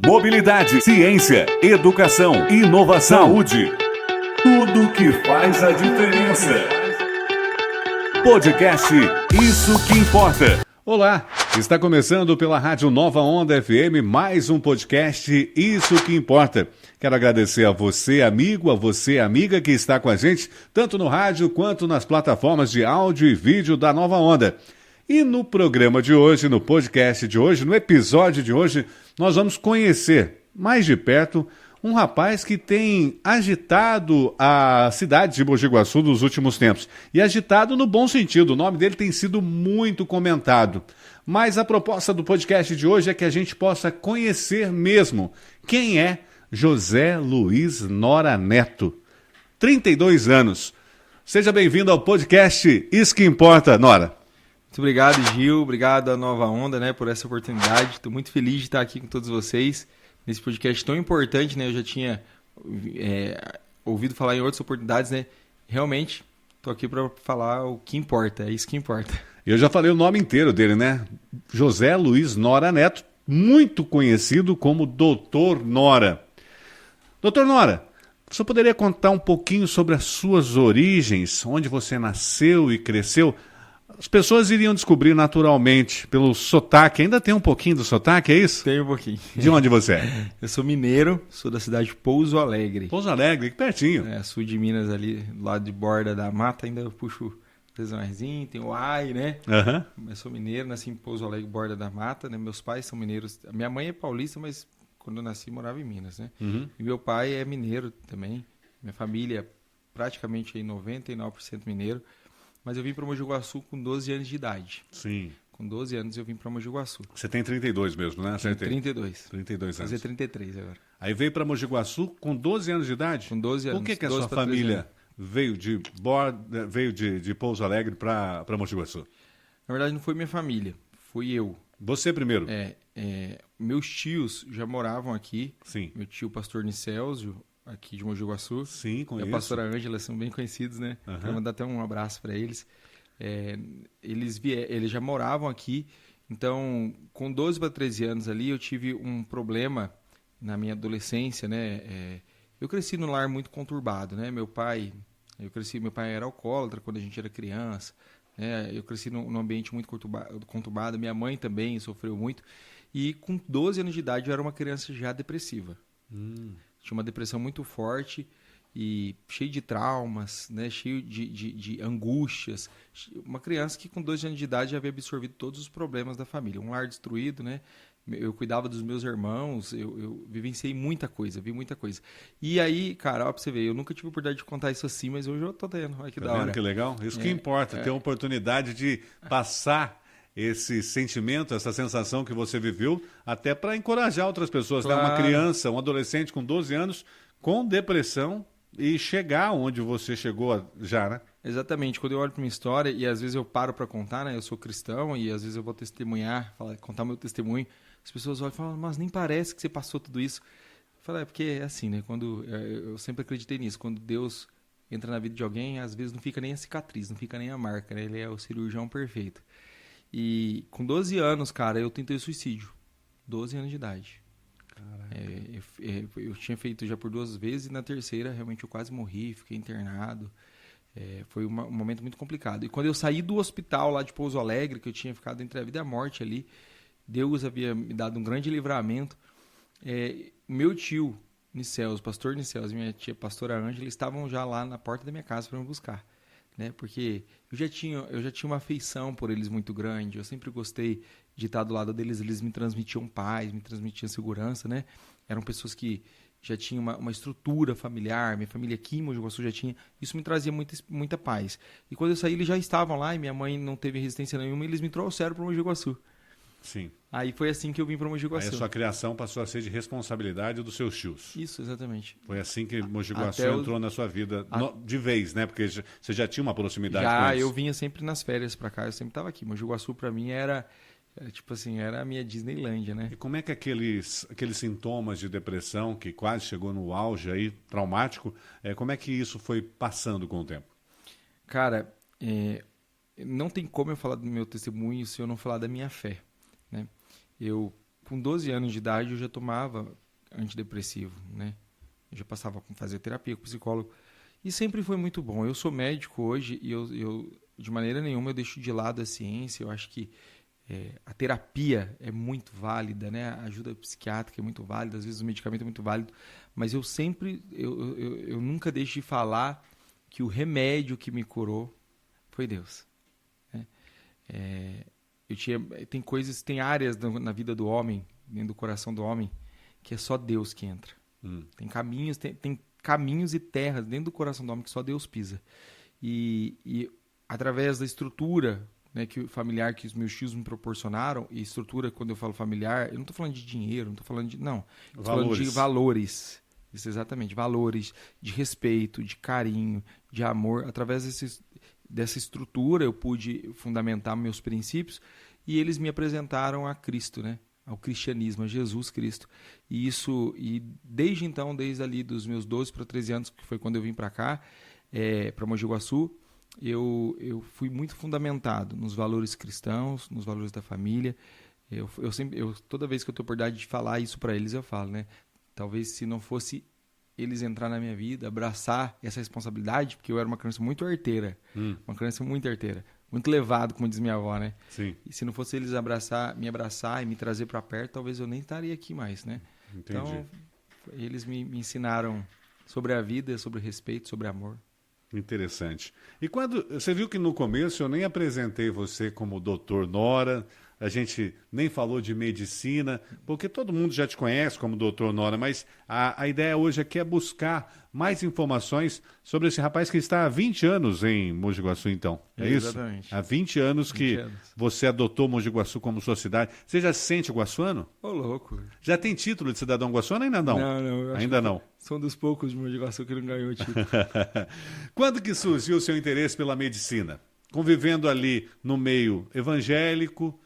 Mobilidade, ciência, educação, inovação, saúde. Tudo que faz a diferença. Podcast Isso que Importa. Olá, está começando pela Rádio Nova Onda FM mais um podcast Isso que Importa. Quero agradecer a você, amigo, a você, amiga que está com a gente, tanto no rádio quanto nas plataformas de áudio e vídeo da Nova Onda. E no programa de hoje, no podcast de hoje, no episódio de hoje, nós vamos conhecer mais de perto um rapaz que tem agitado a cidade de Mogi Guaçu nos últimos tempos. E agitado no bom sentido, o nome dele tem sido muito comentado. Mas a proposta do podcast de hoje é que a gente possa conhecer mesmo quem é José Luiz Nora Neto. 32 anos. Seja bem-vindo ao podcast Isso que Importa, Nora. Muito obrigado, Gil. Obrigado à Nova Onda, né, por essa oportunidade. Estou muito feliz de estar aqui com todos vocês nesse podcast tão importante, né? Eu já tinha ouvido falar em outras oportunidades, né? Realmente, estou aqui para falar o que importa. É isso que importa. Eu já falei o nome inteiro dele, né? José Luiz Nora Neto, muito conhecido como Doutor Nora. Doutor Nora, você poderia contar um pouquinho sobre as suas origens, onde você nasceu e cresceu? As pessoas iriam descobrir naturalmente pelo sotaque. Ainda tem um pouquinho do sotaque, é isso? Tem um pouquinho. De onde você é? Eu sou mineiro, sou da cidade de Pouso Alegre. Pouso Alegre, que pertinho. Sul de Minas, ali do lado de Borda da Mata. Ainda eu puxo Tesamarzinho, tem o Ai, né? Uhum. Eu sou mineiro, nasci em Pouso Alegre, Borda da Mata, né? Meus pais são mineiros. A minha mãe é paulista, mas quando eu nasci morava em Minas, né? Uhum. E meu pai é mineiro também. Minha família é praticamente aí 99% mineiro. Mas eu vim para Mogi Guaçu com 12 anos de idade. Sim. Com 12 anos eu vim para Mogi Guaçu. Você tem 32 mesmo, né? Tenho 32. 32 anos. Fazer 33 agora. Aí veio para Mogi Guaçu com 12 anos de idade? Com 12 anos. Por que a sua família veio de Pouso Alegre para Mogi Guaçu? Na verdade não foi minha família, fui eu. Você primeiro? Meus tios já moravam aqui. Sim. Meu tio, pastor Nicélio, aqui de Mogi Guaçu. Sim, conheço. E a pastora Ângela, são bem conhecidos, né? Uhum. Quero mandar até um abraço para eles. Eles já moravam aqui. Então, com 12 para 13 anos ali, eu tive um problema na minha adolescência, né? Eu cresci num lar muito conturbado, né? Meu pai era alcoólatra quando a gente era criança, né? Eu cresci num ambiente muito conturbado. Minha mãe também sofreu muito. E com 12 anos de idade, eu era uma criança já depressiva. Tinha uma depressão muito forte e cheio de traumas, né? Cheio de angústias. Uma criança que com 12 anos de idade já havia absorvido todos os problemas da família. Um lar destruído, né? Eu cuidava dos meus irmãos, eu vivenciei muita coisa, vi muita coisa. E aí, cara, ó, pra você ver, eu nunca tive a oportunidade de contar isso assim, mas hoje eu tô tendo. Olha que da hora. Vendo que legal? Isso que importa, ter a oportunidade de passar esse sentimento, essa sensação que você viveu, até para encorajar outras pessoas, Claro. né? Uma criança, um adolescente com 12 anos, com depressão e chegar onde você chegou já, né? Exatamente. Quando eu olho para minha história, e às vezes eu paro para contar, né? Eu sou cristão e às vezes eu vou testemunhar, contar meu testemunho, as pessoas olham e falam, mas nem parece que você passou tudo isso. Eu falo, porque é assim, né? Eu sempre acreditei nisso, quando Deus entra na vida de alguém, às vezes não fica nem a cicatriz, não fica nem a marca, né? Ele é o cirurgião perfeito. E com 12 anos, cara, eu tentei suicídio. 12 anos de idade. Eu tinha feito já por 2 vezes e na terceira realmente eu quase morri, fiquei internado. Foi um momento muito complicado. E quando eu saí do hospital lá de Pouso Alegre, que eu tinha ficado entre a vida e a morte ali, Deus havia me dado um grande livramento. Meu tio, Nicélio, pastor Nicélio, e minha tia, pastora Ângela, estavam já lá na porta da minha casa para me buscar. Né? Porque eu já tinha uma afeição por eles muito grande, eu sempre gostei de estar do lado deles, eles me transmitiam paz, me transmitiam segurança, né? Eram pessoas que já tinham uma estrutura familiar, minha família aqui em Mogi Guaçu já tinha, isso me trazia muita paz. E quando eu saí, eles já estavam lá e minha mãe não teve resistência nenhuma e eles me trouxeram para Mogi Guaçu. Sim. Aí foi assim que eu vim para Mogi Guaçu. Aí a sua criação passou a ser de responsabilidade dos seus tios. Isso, exatamente. Foi assim que Mogi Guaçu entrou na sua vida de vez, né? Porque você já tinha uma proximidade com eles. Eu vinha sempre nas férias para cá, eu sempre estava aqui. Mogi Guaçu para mim era tipo assim, era a minha Disneylândia, né? E como é que aqueles sintomas de depressão que quase chegou no auge aí, traumático, como é que isso foi passando com o tempo? Cara, não tem como eu falar do meu testemunho se eu não falar da minha fé, né? Eu com 12 anos de idade eu já tomava antidepressivo, né? Eu já passava a fazer terapia com psicólogo. E sempre foi muito bom. Eu sou médico hoje e eu de maneira nenhuma eu deixo de lado a ciência. Eu acho que a terapia é muito válida, né? A ajuda psiquiátrica é muito válida, às vezes o medicamento é muito válido, mas eu nunca deixo de falar que o remédio que me curou foi Deus, né? Tem áreas na vida do homem, dentro do coração do homem, que é só Deus que entra. Tem caminhos e terras dentro do coração do homem que só Deus pisa. E através da estrutura, né, familiar que os meus tios me proporcionaram, e estrutura, quando eu falo familiar, eu não estou falando de dinheiro, não estou falando de... Não, estou falando de valores. Isso, exatamente, valores de respeito, de carinho, de amor. Através dessa estrutura eu pude fundamentar meus princípios e eles me apresentaram a Cristo, né? Ao cristianismo, a Jesus Cristo. E desde então, desde ali dos meus 12 para 13 anos, que foi quando eu vim para cá, para Mogi Guaçu, eu fui muito fundamentado nos valores cristãos, nos valores da família. Toda vez que eu tenho a oportunidade de falar isso para eles, eu falo, né? Talvez se não fosse eles entrar na minha vida, abraçar essa responsabilidade, porque eu era uma criança muito arteira, uma criança muito arteira, muito levado, como diz minha avó, né? Sim. E se não fosse eles me abraçar e me trazer para perto, talvez eu nem estaria aqui mais, né? Entendi. Então, eles me ensinaram sobre a vida, sobre respeito, sobre amor. Interessante. E quando você viu que no começo eu nem apresentei você como Dr. Nora, a gente nem falou de medicina, porque todo mundo já te conhece como Dr. Nora, mas a ideia hoje aqui é buscar mais informações sobre esse rapaz que está há 20 anos em Mogi Guaçu, então. É isso? Exatamente. Há 20 anos que você adotou Mogi Guaçu como sua cidade. Você já se sente guaçuano? Ô, louco. Já tem título de cidadão guaçuano? Ainda não? Não. Ainda não. São dos poucos de Mogi Guaçu que não ganhou o título. Quando que surgiu o seu interesse pela medicina? Convivendo ali no meio evangélico,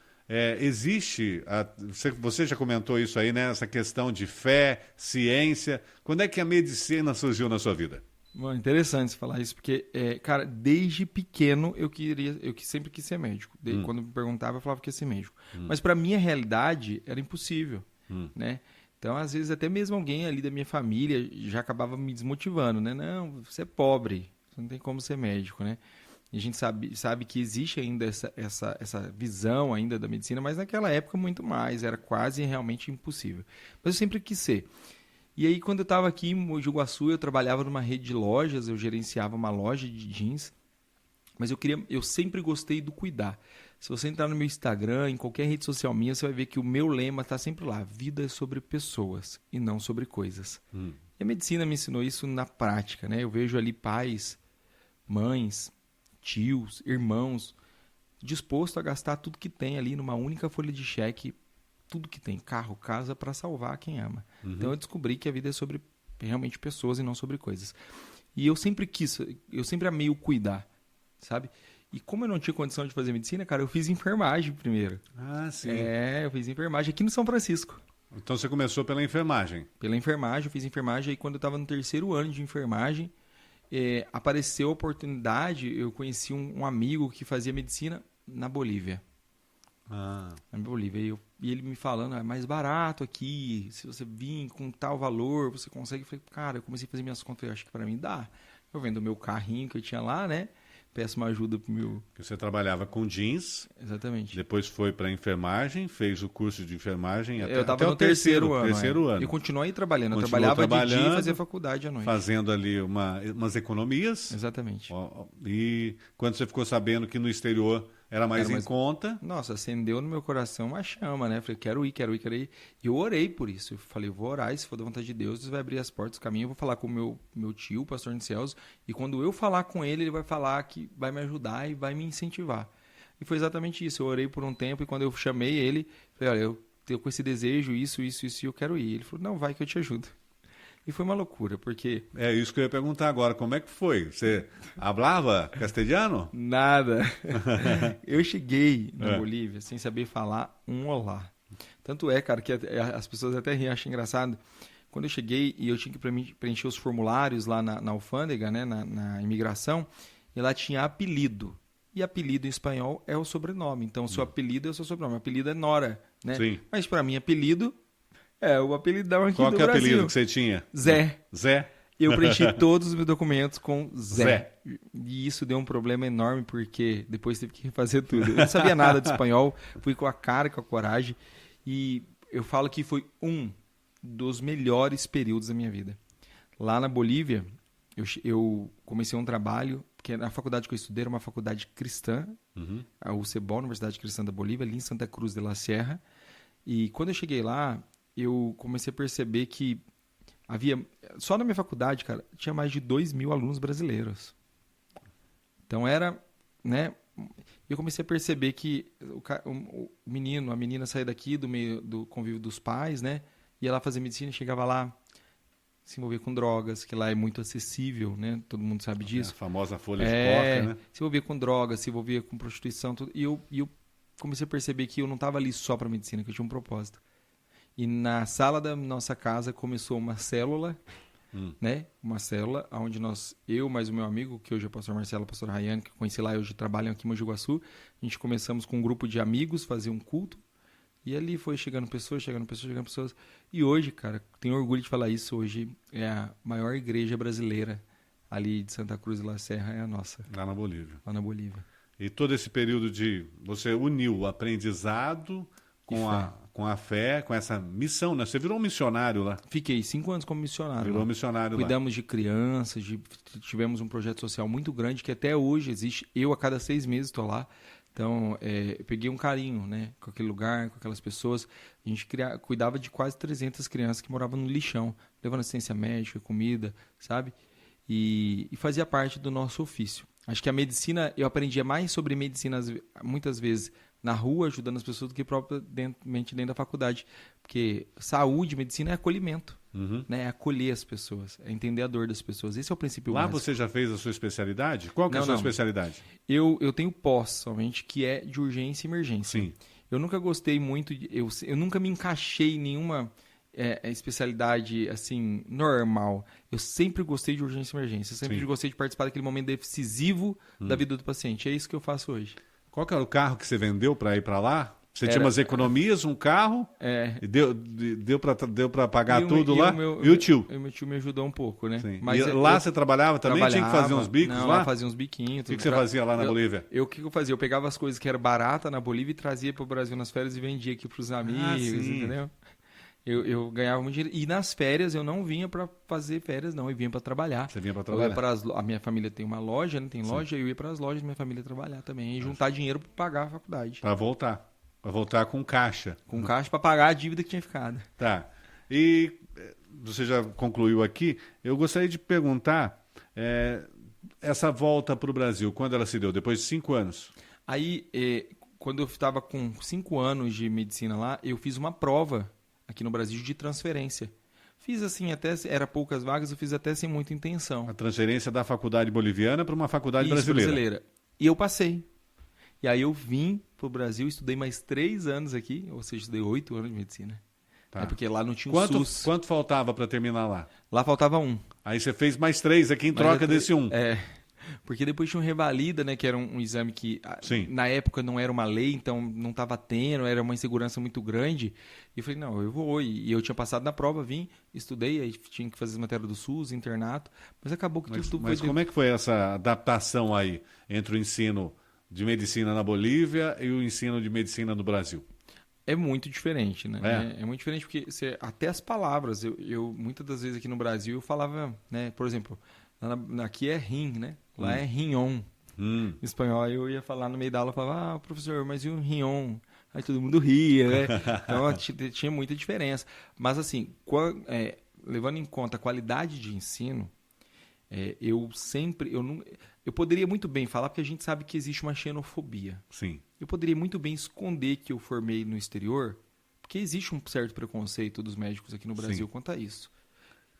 existe, você já comentou isso aí, né? Essa questão de fé, ciência. Quando é que a medicina surgiu na sua vida? Bom, interessante você falar isso, porque, cara, desde pequeno eu sempre quis ser médico. Quando me perguntava, eu falava que ia ser médico. Mas para minha realidade era impossível, né? Então, às vezes, até mesmo alguém ali da minha família já acabava me desmotivando, né? Não, você é pobre, você não tem como ser médico, né? E a gente sabe que existe ainda essa visão ainda da medicina, mas naquela época muito mais, era quase realmente impossível. Mas eu sempre quis ser. E aí, quando eu estava aqui em Mogi Guaçu, eu trabalhava numa rede de lojas, eu gerenciava uma loja de jeans, mas eu sempre gostei do cuidar. Se você entrar no meu Instagram, em qualquer rede social minha, você vai ver que o meu lema está sempre lá, vida é sobre pessoas e não sobre coisas. E a medicina me ensinou isso na prática, né? Eu vejo ali pais, mães, tios, irmãos, disposto a gastar tudo que tem ali numa única folha de cheque, tudo que tem, carro, casa, para salvar quem ama. Então eu descobri que a vida é sobre realmente pessoas e não sobre coisas. E eu sempre amei o cuidar, sabe? E como eu não tinha condição de fazer medicina, cara, eu fiz enfermagem primeiro. Ah, sim. Eu fiz enfermagem aqui no São Francisco. Então você começou pela enfermagem. Pela enfermagem, eu fiz enfermagem. Aí quando eu estava no 3º ano de enfermagem, apareceu a oportunidade, eu conheci um amigo que fazia medicina na Bolívia. Na Bolívia. E ele me falando, é mais barato aqui, se você vir com tal valor, você consegue. Eu falei, cara, eu comecei a fazer minhas contas, eu acho que para mim dá. Eu vendo o meu carrinho que eu tinha lá, né? Peço uma ajuda pro meu... Você trabalhava com jeans. Depois Depois foi para enfermagem, fez o curso de enfermagem eu até no o terceiro ano. Eu continuei trabalhando. Eu Continuou trabalhava de dia e fazia faculdade à noite. Fazendo ali umas economias. Exatamente. E quando você ficou sabendo que no exterior era mais em conta... Nossa, acendeu no meu coração uma chama, né? Falei, quero ir. E eu orei por isso. Eu falei, vou orar e se for da vontade de Deus, Deus vai abrir as portas do caminho. Eu vou falar com o meu tio, o pastor Nicelso, e quando eu falar com ele, ele vai falar que vai me ajudar e vai me incentivar. E foi exatamente isso. Eu orei por um tempo e quando eu chamei ele, falei, olha, eu tenho com esse desejo, isso, e eu quero ir. Ele falou, não, vai que eu te ajudo. E foi uma loucura, porque... É isso que eu ia perguntar agora. Como é que foi? Você hablava castelhano? Nada. Eu cheguei na Bolívia sem saber falar um olá. Tanto cara, que as pessoas até acham engraçado. Quando eu cheguei e eu tinha que preencher os formulários lá na alfândega, né, na imigração, e lá tinha apelido. E apelido em espanhol é o sobrenome. Então, seu apelido é o seu sobrenome. Apelido é Nora, né? Sim. Mas para mim, apelido é o apelidão aqui Qual do que é o Brasil. apelido que você tinha? Zé. Zé? Eu preenchi todos os meus documentos com Zé. Zé. E isso deu um problema enorme, porque depois teve que refazer tudo. Eu não sabia nada de espanhol, fui com a cara e com a coragem. E eu falo que foi um dos melhores períodos da minha vida. Lá na Bolívia, eu comecei um trabalho, porque na faculdade que eu estudei era uma faculdade cristã, a UCBOL, Universidade Cristã da Bolívia, ali em Santa Cruz de la Sierra. E quando eu cheguei lá, eu comecei a perceber que havia, só na minha faculdade, cara, tinha mais de 2.000 alunos brasileiros. Então era, né? Eu comecei a perceber que o menino, a menina saía daqui do meio do convívio dos pais, né? Ia lá fazer medicina, chegava lá, se envolvia com drogas, que lá é muito acessível, né? Todo mundo sabe disso. A famosa folha de coca, né? Se envolvia com drogas, se envolvia com prostituição, tudo. E eu comecei a perceber que eu não estava ali só para medicina, que eu tinha um propósito. E na sala da nossa casa começou uma célula, né? Uma célula onde eu mais o meu amigo, que hoje é o pastor Marcelo, o pastor Rayane, que eu conheci lá, hoje trabalham aqui em Mogi Guaçu. A gente começamos com um grupo de amigos, fazer um culto. E ali foi chegando pessoas. E hoje, cara, tenho orgulho de falar isso, hoje é a maior igreja brasileira ali de Santa Cruz de la Serra, é a nossa. Lá na Bolívia. Lá na Bolívia. E todo esse período você uniu o aprendizado com a fé, com essa missão, né? Você virou um missionário lá. Fiquei 5 anos como missionário. Virou missionário lá. Cuidamos de crianças, tivemos um projeto social muito grande que até hoje existe. Eu, a cada 6 meses, estou lá. Então, eu peguei um carinho, né, com aquele lugar, com aquelas pessoas. A gente cuidava de quase 300 crianças que moravam no lixão, levando assistência médica, comida, sabe? E fazia parte do nosso ofício. Acho que a medicina, eu aprendia mais sobre medicina, muitas vezes, na rua, ajudando as pessoas, do que propriamente dentro da faculdade. Porque saúde, medicina é acolhimento, né? É acolher as pessoas, é entender a dor das pessoas. Esse é o princípio Lá básico. você já fez a sua especialidade? Qual que é a sua especialidade? Eu tenho pós, somente, que é de urgência e emergência. Sim. Eu nunca gostei muito, eu nunca me encaixei em nenhuma especialidade assim normal. Eu sempre gostei de urgência e emergência. Eu sempre gostei de participar daquele momento decisivo da vida do paciente. É isso que eu faço hoje. Qual que era o carro que você vendeu para ir para lá? Você tinha umas economias, um carro, e deu para pagar tudo lá? E o tio? O meu tio me ajudou um pouco, né? Sim. Mas e lá você trabalhava também? Tinha que fazer uns bicos lá? Lá fazia uns biquinhos. O que você fazia lá na Bolívia? O que eu fazia? Eu pegava as coisas que eram baratas na Bolívia e trazia para o Brasil nas férias e vendia aqui para os amigos, entendeu? Eu ganhava muito dinheiro. E nas férias eu não vinha para fazer férias, não. Eu vinha para trabalhar. Você vinha para trabalhar? A minha família tem uma loja, né? Tem loja. Eu ia para as lojas da minha família trabalhar também. E juntar dinheiro para pagar a faculdade. Para voltar. Para voltar com caixa. Com caixa para pagar a dívida que tinha ficado. Tá. E você já concluiu aqui. Eu gostaria de perguntar essa volta para o Brasil, quando ela se deu? Depois de 5 anos? Aí, quando eu estava com 5 anos de medicina lá, eu fiz uma prova aqui no Brasil de transferência. Fiz assim, até era poucas vagas, eu fiz até sem muita intenção. A transferência da faculdade boliviana para uma faculdade brasileira. E eu passei. E aí eu vim para o Brasil, estudei mais 3 anos aqui, ou seja, estudei 8 anos de medicina. Tá. É porque lá não tinha SUS. Quanto faltava para terminar lá? Lá faltava 1. Aí você fez mais 3 aqui em troca desse 1. Porque depois tinha um revalida, né, que era um exame que na época não era uma lei, então não estava tendo, era uma insegurança muito grande. E eu falei, não, eu vou. E eu tinha passado na prova, vim, estudei, aí tinha que fazer as matérias do SUS, internato, mas acabou que tudo... Mas como é que foi essa adaptação aí entre o ensino de medicina na Bolívia e o ensino de medicina no Brasil? É muito diferente, né? É muito diferente porque até as palavras, eu muitas das vezes aqui no Brasil eu falava, né, por exemplo, aqui é rim, né? Lá é rinhon. Em espanhol, eu ia falar no meio da aula, eu falava, professor, mas e o rinhon? Aí todo mundo ria, né? Então tinha muita diferença. Mas assim, levando em conta a qualidade de ensino, eu poderia muito bem falar, porque a gente sabe que existe uma xenofobia. Sim. Eu poderia muito bem esconder que eu formei no exterior, porque existe um certo preconceito dos médicos aqui no Brasil quanto a isso.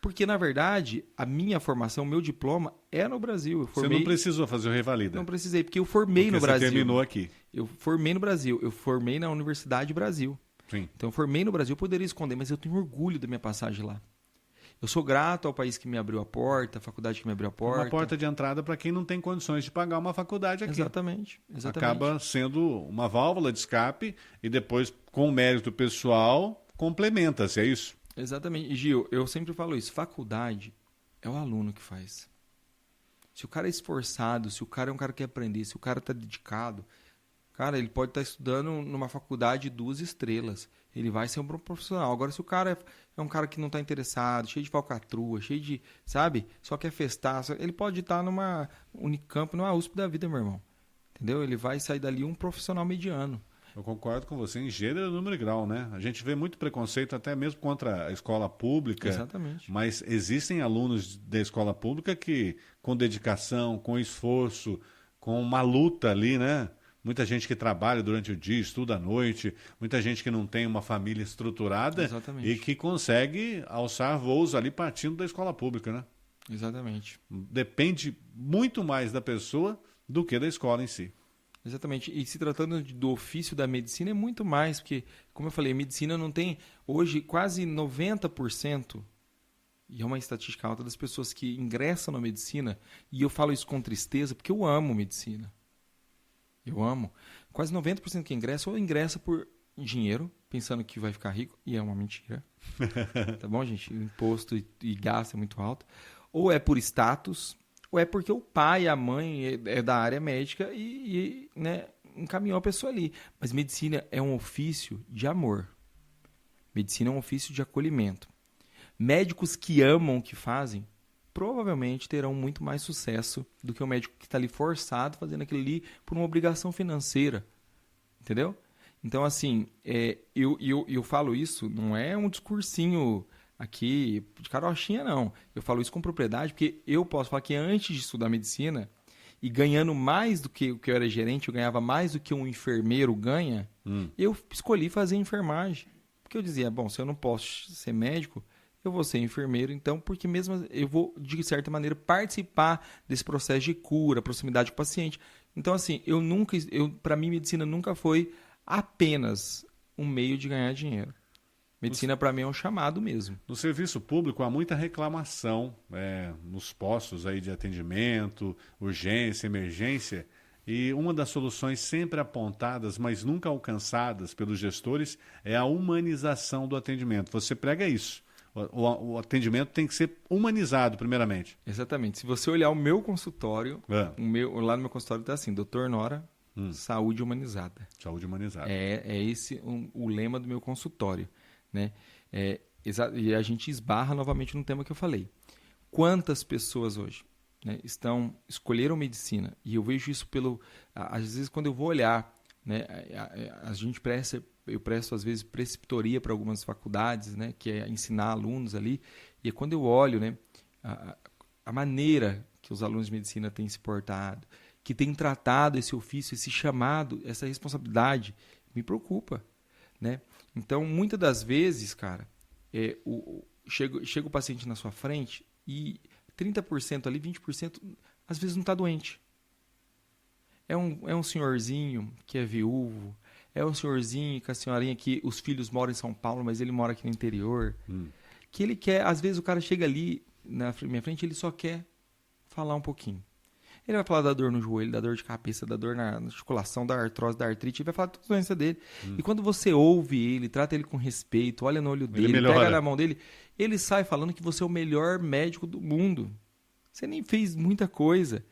Porque, na verdade, a minha formação, o meu diploma é no Brasil. Você não precisou fazer o revalida? Não precisei, porque eu formei no Brasil. Você terminou aqui. Eu formei no Brasil. Eu formei na Universidade Brasil. Sim. Então, eu formei no Brasil, eu poderia esconder, mas eu tenho orgulho da minha passagem lá. Eu sou grato ao país que me abriu a porta, à faculdade que me abriu a porta. Uma porta de entrada para quem não tem condições de pagar uma faculdade aqui. Exatamente. Acaba sendo uma válvula de escape e depois, com o mérito pessoal, complementa-se, é isso? Exatamente. E, Gil, eu sempre falo isso, faculdade é o aluno que faz. Se o cara é esforçado, se o cara é um cara que quer aprender, se o cara está dedicado, cara, ele pode estar estudando numa faculdade de 2 estrelas. Ele vai ser um bom profissional. Agora, se o cara é um cara que não está interessado, cheio de falcatrua, cheio de, sabe, só quer festar, ele pode estar numa Unicamp, numa USP da vida, meu irmão. Entendeu? Ele vai sair dali um profissional mediano. Eu concordo com você em gênero, número e grau, né? A gente vê muito preconceito até mesmo contra a escola pública. Exatamente. Mas existem alunos da escola pública que, com dedicação, com esforço, com uma luta ali, né? Muita gente que trabalha durante o dia, estuda à noite, muita gente que não tem uma família estruturada. Exatamente. E que consegue alçar voos ali partindo da escola pública, né? Exatamente. Depende muito mais da pessoa do que da escola em si. Exatamente. E se tratando do ofício da medicina, é muito mais, porque, como eu falei, a medicina não tem, hoje, quase 90%, e é uma estatística alta, das pessoas que ingressam na medicina, e eu falo isso com tristeza, porque eu amo medicina. Eu amo. Quase 90% que ingressa, ou ingressa por dinheiro, pensando que vai ficar rico, e é uma mentira. Tá bom, gente? O imposto e gasto é muito alto. Ou é por status, ou é porque o pai e a mãe é da área médica e né, encaminhou a pessoa ali. Mas medicina é um ofício de amor. Medicina é um ofício de acolhimento. Médicos que amam o que fazem, provavelmente terão muito mais sucesso do que o médico que está ali forçado fazendo aquilo ali por uma obrigação financeira. Entendeu? Então, assim, eu falo isso, não é um discursinho aqui de carochinha, não. Eu falo isso com propriedade, porque eu posso falar que antes de estudar medicina, e ganhando mais do que o que eu era gerente, eu ganhava mais do que um enfermeiro ganha, eu escolhi fazer enfermagem. Porque eu dizia, bom, se eu não posso ser médico, eu vou ser enfermeiro, então, porque mesmo eu vou, de certa maneira, participar desse processo de cura, proximidade com o paciente. Então, assim, para mim, medicina nunca foi apenas um meio de ganhar dinheiro. Medicina, para mim, é um chamado mesmo. No serviço público, há muita reclamação nos postos aí de atendimento, urgência, emergência, e uma das soluções sempre apontadas, mas nunca alcançadas pelos gestores, é a humanização do atendimento. Você prega isso. O atendimento tem que ser humanizado, primeiramente. Exatamente. Se você olhar o meu consultório, lá no meu consultório está assim, Dr. Nora, saúde humanizada. Saúde humanizada. É esse o lema do meu consultório. Né? E a gente esbarra novamente no tema que eu falei. Quantas pessoas hoje, né, escolheram medicina? E eu vejo isso às vezes quando eu vou olhar, né, eu presto às vezes preceptoria para algumas faculdades, né, que é ensinar alunos ali. E quando eu olho, né, a maneira que os alunos de medicina têm se portado, que têm tratado esse ofício, esse chamado, essa responsabilidade, me preocupa, né? Então, muitas das vezes, cara, chega o paciente na sua frente e 30% ali, 20%, às vezes não está doente. É um senhorzinho que é viúvo, é um senhorzinho com a senhorinha que os filhos moram em São Paulo, mas ele mora aqui no interior. Que ele quer, às vezes o cara chega ali na minha frente, ele só quer falar um pouquinho. Ele vai falar da dor no joelho, da dor de cabeça, da dor na articulação, da artrose, da artrite, ele vai falar de toda a doença dele. E quando você ouve ele, trata ele com respeito, olha no olho dele, pega na mão dele, ele sai falando que você é o melhor médico do mundo. Você nem fez muita coisa.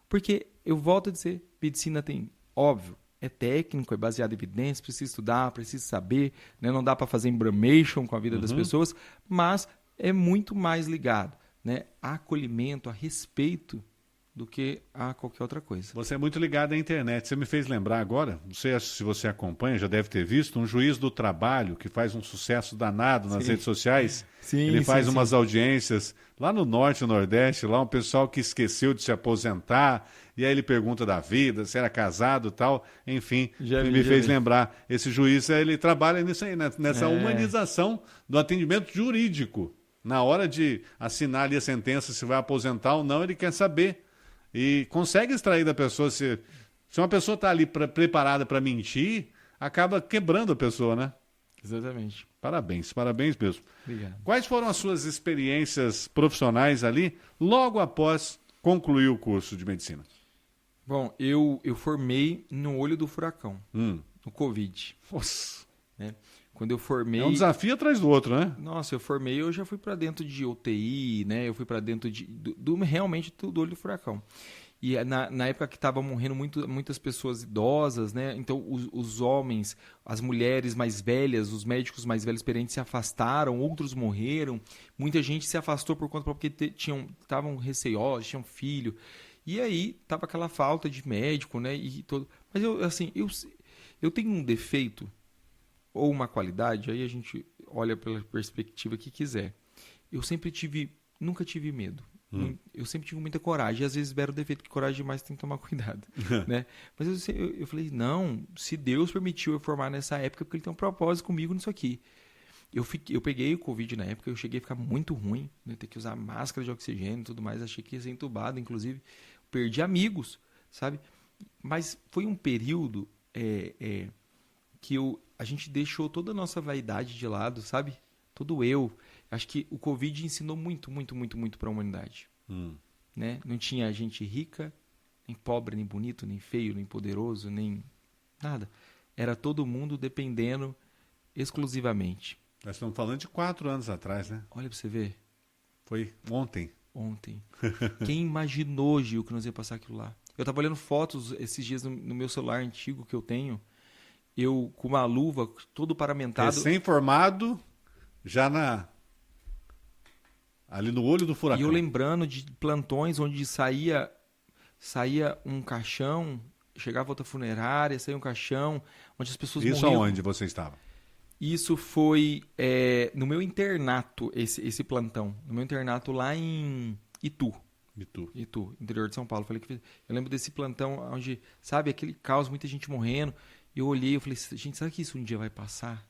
Porque, eu volto a dizer, medicina tem, óbvio, é técnico, é baseado em evidências, precisa estudar, precisa saber, né? Não dá para fazer embromation com a vida das pessoas, mas é muito mais ligado, né, a acolhimento, a respeito do que a qualquer outra coisa. Você é muito ligado à internet. Você me fez lembrar agora, não sei se você acompanha, já deve ter visto, um juiz do trabalho que faz um sucesso danado nas redes sociais. Ele faz umas audiências lá no norte e nordeste, lá um pessoal que esqueceu de se aposentar, e aí ele pergunta da vida, se era casado e tal, enfim, me fez lembrar. Esse juiz, ele trabalha nisso aí, nessa humanização do atendimento jurídico. Na hora de assinar ali a sentença, se vai aposentar ou não, ele quer saber. E consegue extrair da pessoa, se uma pessoa está ali preparada para mentir, acaba quebrando a pessoa, né? Exatamente. Parabéns mesmo. Obrigado. Quais foram as suas experiências profissionais ali logo após concluir o curso de medicina? Bom, eu formei no olho do furacão, no Covid. Nossa. Né? Quando eu formei... É um desafio atrás do outro, né? Nossa, eu formei, eu já fui para dentro de UTI, né? Eu fui para dentro realmente do olho do furacão. E na época que estavam morrendo muitas pessoas idosas, né? Então os homens, as mulheres mais velhas, os médicos mais velhos experientes se afastaram, outros morreram. Muita gente se afastou por conta porque estavam receosos, tinham filho. E aí tava aquela falta de médico, né? Mas eu tenho um defeito ou uma qualidade, aí a gente olha pela perspectiva que quiser. Eu nunca tive medo. Eu sempre tive muita coragem. E às vezes o defeito que coragem demais tem que tomar cuidado. Né? Mas eu falei, não, se Deus permitiu eu formar nessa época, porque Ele tem um propósito comigo nisso aqui. Eu peguei o Covid na época, eu cheguei a ficar muito ruim, né? Ter que usar máscara de oxigênio e tudo mais. Achei que ia ser entubado, inclusive. Perdi amigos, sabe? Mas foi um período que a gente deixou toda a nossa vaidade de lado, sabe? Todo eu. Acho que o Covid ensinou muito, muito, muito, muito para a humanidade. Né? Não tinha gente rica, nem pobre, nem bonito, nem feio, nem poderoso, nem nada. Era todo mundo dependendo exclusivamente. Nós estamos falando de 4 anos atrás, né? Olha para você ver. Foi ontem. Quem imaginou, Gil, que nós ia passar aquilo lá? Eu estava olhando fotos esses dias no meu celular antigo que eu tenho. Eu com uma luva, todo paramentado. Recém-formado, já ali no olho do furacão. E eu lembrando de plantões onde saía um caixão, chegava outra funerária, saía um caixão, onde as pessoas morriam. Isso aonde você estava? Isso foi no meu internato, esse plantão. No meu internato lá em Itu, interior de São Paulo. Eu lembro desse plantão onde, sabe, aquele caos, muita gente morrendo. Eu olhei e falei, gente, será que isso um dia vai passar?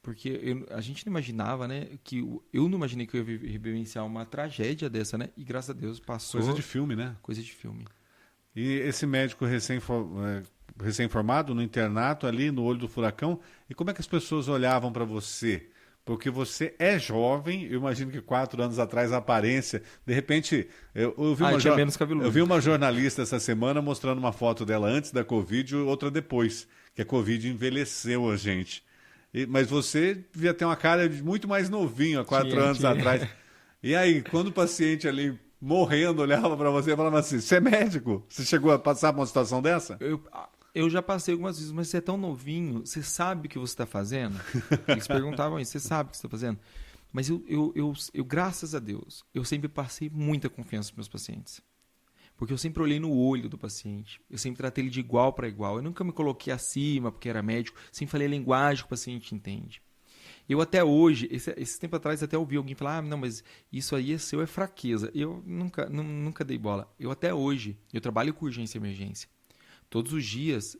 Porque a gente não imaginava, né? Eu não imaginei que eu ia vivenciar uma tragédia dessa, né? E graças a Deus passou. Coisa de filme, né? Coisa de filme. E esse médico recém-formado no internato ali no olho do furacão, e como é que as pessoas olhavam para você? Porque você é jovem, eu imagino que 4 anos atrás a aparência, de repente, eu vi uma jornalista essa semana mostrando uma foto dela antes da Covid e outra depois, que a Covid envelheceu a gente. Mas você devia ter uma cara de muito mais novinho há 4 anos atrás. E aí, quando o paciente ali morrendo olhava para você e falava assim, você é médico? Você chegou a passar por uma situação dessa? Eu já passei algumas vezes, mas você é tão novinho, você sabe o que você está fazendo? Eles perguntavam isso, você sabe o que você está fazendo? Mas eu, graças a Deus, eu sempre passei muita confiança para meus pacientes. Porque eu sempre olhei no olho do paciente, eu sempre tratei ele de igual para igual. Eu nunca me coloquei acima porque era médico, sempre falei a linguagem que o paciente entende. Eu até hoje, esse tempo atrás, até ouvi alguém falar, não, mas isso aí é fraqueza. Eu nunca dei bola. Eu até hoje, eu trabalho com urgência e emergência. Todos os dias,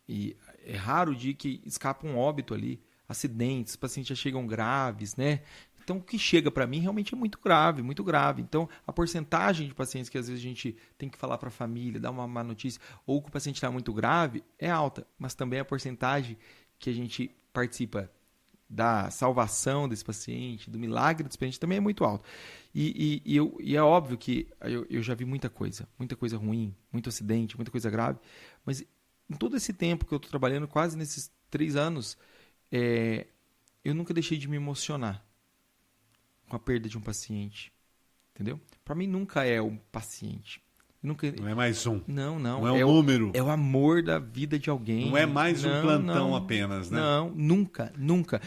e é raro o dia que escapa um óbito ali, acidentes, pacientes já chegam graves, né? Então, o que chega para mim realmente é muito grave, muito grave. Então, a porcentagem de pacientes que às vezes a gente tem que falar para a família, dar uma má notícia, ou que o paciente está muito grave, é alta. Mas também a porcentagem que a gente participa da salvação desse paciente, do milagre desse paciente, também é muito alto. E é óbvio que eu já vi muita coisa ruim, muito acidente, muita coisa grave, mas em todo esse tempo que eu estou trabalhando, quase nesses 3 anos, eu nunca deixei de me emocionar com a perda de um paciente, entendeu? Para mim nunca é um paciente. Não é mais um. Não. Não é um número. É o amor da vida de alguém. Não é mais um plantão apenas, né? Não, nunca.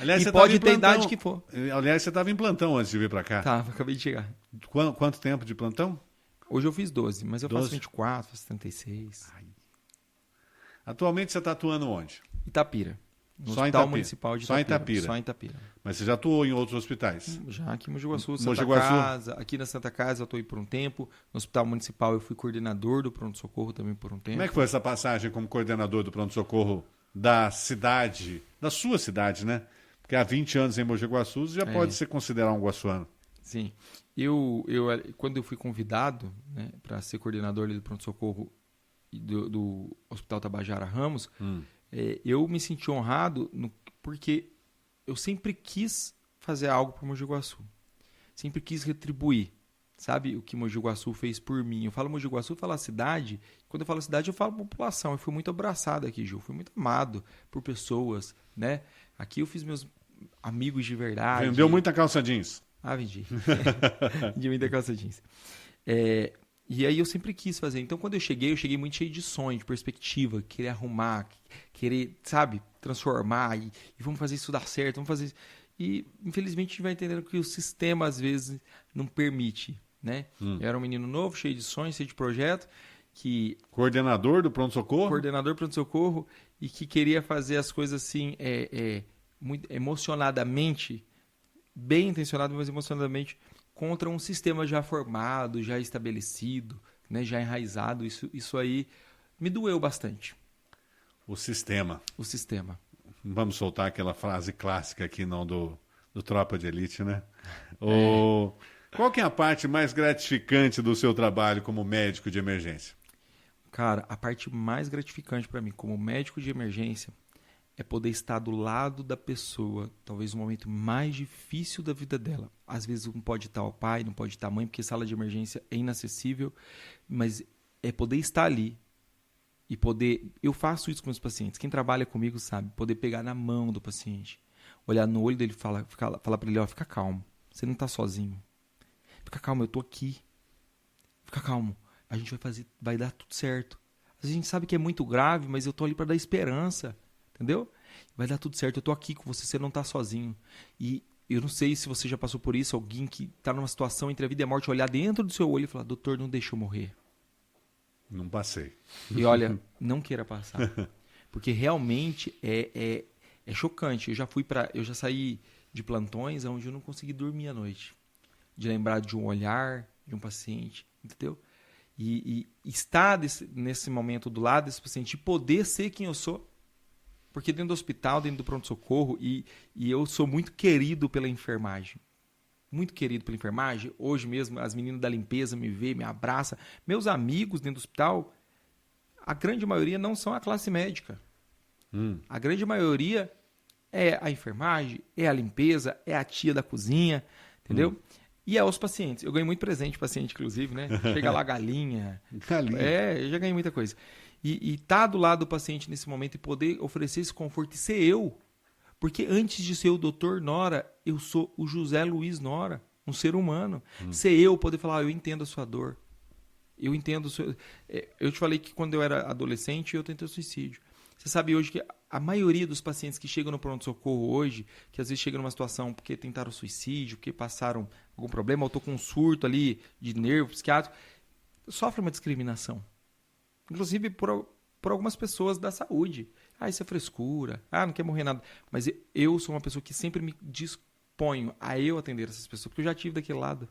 Aliás, e pode ter idade que for. Aliás, você estava em plantão antes de vir para cá. Tava, acabei de chegar. Quanto tempo de plantão? Hoje eu fiz 12, mas eu faço 24, faço 36. Ai. Atualmente você está atuando onde? Itapira. No Só Hospital Municipal de Itapira. Só em Itapira. Mas você já atuou em outros hospitais? Já aqui em Mogi Guaçu, Santa Casa. Aqui na Santa Casa eu atuei por um tempo. No Hospital Municipal eu fui coordenador do pronto-socorro também por um tempo. Como é que foi essa passagem como coordenador do pronto-socorro da cidade, da sua cidade, né? Porque há 20 anos em Mogi Guaçu já pode se considerar um guaçuano. Sim. Quando eu fui convidado, né, para ser coordenador do pronto-socorro do Hospital Tabajara Ramos, eu me senti honrado porque eu sempre quis fazer algo para Mogi Guaçu. Sempre quis retribuir. Sabe o que Mogi Guaçu fez por mim? Eu falo Mogi Guaçu, eu falo a cidade. Quando eu falo cidade, eu falo população. Eu fui muito abraçado aqui, Ju. Fui muito amado por pessoas, né? Aqui eu fiz meus amigos de verdade. Vendeu muita calça jeans. Vendi. Vendi muita calça jeans. E aí eu sempre quis fazer. Então, quando eu cheguei muito cheio de sonho, de perspectiva, querer arrumar, querer, sabe, transformar. E vamos fazer isso dar certo, vamos fazer isso. E, infelizmente, a gente vai entendendo que o sistema, às vezes, não permite, né? Eu era um menino novo, cheio de sonhos, cheio de projeto, Coordenador do pronto-socorro? Coordenador do pronto-socorro, e que queria fazer as coisas assim, muito emocionadamente, bem intencionado, mas emocionadamente, contra um sistema já formado, já estabelecido, né? Já enraizado. Isso aí me doeu bastante. O sistema. O sistema. Vamos soltar aquela frase clássica aqui, não do Tropa de Elite, né? Qual que é a parte mais gratificante do seu trabalho como médico de emergência? Cara, a parte mais gratificante para mim como médico de emergência é poder estar do lado da pessoa, talvez no momento mais difícil da vida dela. Às vezes não pode estar o pai, não pode estar a mãe, porque sala de emergência é inacessível, mas é poder estar ali. E poder... Eu faço isso com os pacientes. Quem trabalha comigo sabe. Poder pegar na mão do paciente. Olhar no olho dele e falar para ele, fica calmo. Você não está sozinho. Fica calmo, eu estou aqui. Fica calmo. A gente vai dar tudo certo. A gente sabe que é muito grave, mas eu estou ali para dar esperança. Entendeu? Vai dar tudo certo. Eu estou aqui com você, você não está sozinho. E eu não sei se você já passou por isso. Alguém que está numa situação entre a vida e a morte, olhar dentro do seu olho e falar, doutor, não deixa eu morrer. Não passei. E olha, não queira passar. Porque realmente é chocante. Eu já saí de plantões onde eu não consegui dormir à noite. De lembrar de um olhar de um paciente, entendeu? E estar nesse momento do lado desse paciente e poder ser quem eu sou. Porque dentro do hospital, dentro do pronto-socorro, e eu sou muito querido pela enfermagem. Muito querido pela enfermagem. Hoje mesmo, as meninas da limpeza me veem, me abraçam. Meus amigos dentro do hospital, a grande maioria não são a classe médica. A grande maioria é a enfermagem, é a limpeza, é a tia da cozinha, entendeu? E é os pacientes. Eu ganhei muito presente de paciente, inclusive, né? Chega lá galinha. Galinha. Eu já ganhei muita coisa. E tá do lado do paciente nesse momento e poder oferecer esse conforto e ser eu. Porque antes de ser o Dr. Nora, eu sou o José Luiz Nora, um ser humano. Ser eu, poder falar, eu entendo a sua dor. Eu entendo o seu... Eu te falei que quando eu era adolescente, eu tentei suicídio. Você sabe hoje que a maioria dos pacientes que chegam no pronto-socorro hoje, que às vezes chegam numa situação porque tentaram suicídio, porque passaram algum problema, ou estou com um surto ali de nervo psiquiátrico, sofrem uma discriminação. Inclusive por algumas pessoas da saúde. Isso é frescura. Não quer morrer nada. Mas eu sou uma pessoa que sempre me disponho a eu atender essas pessoas, porque eu já tive daquele lado.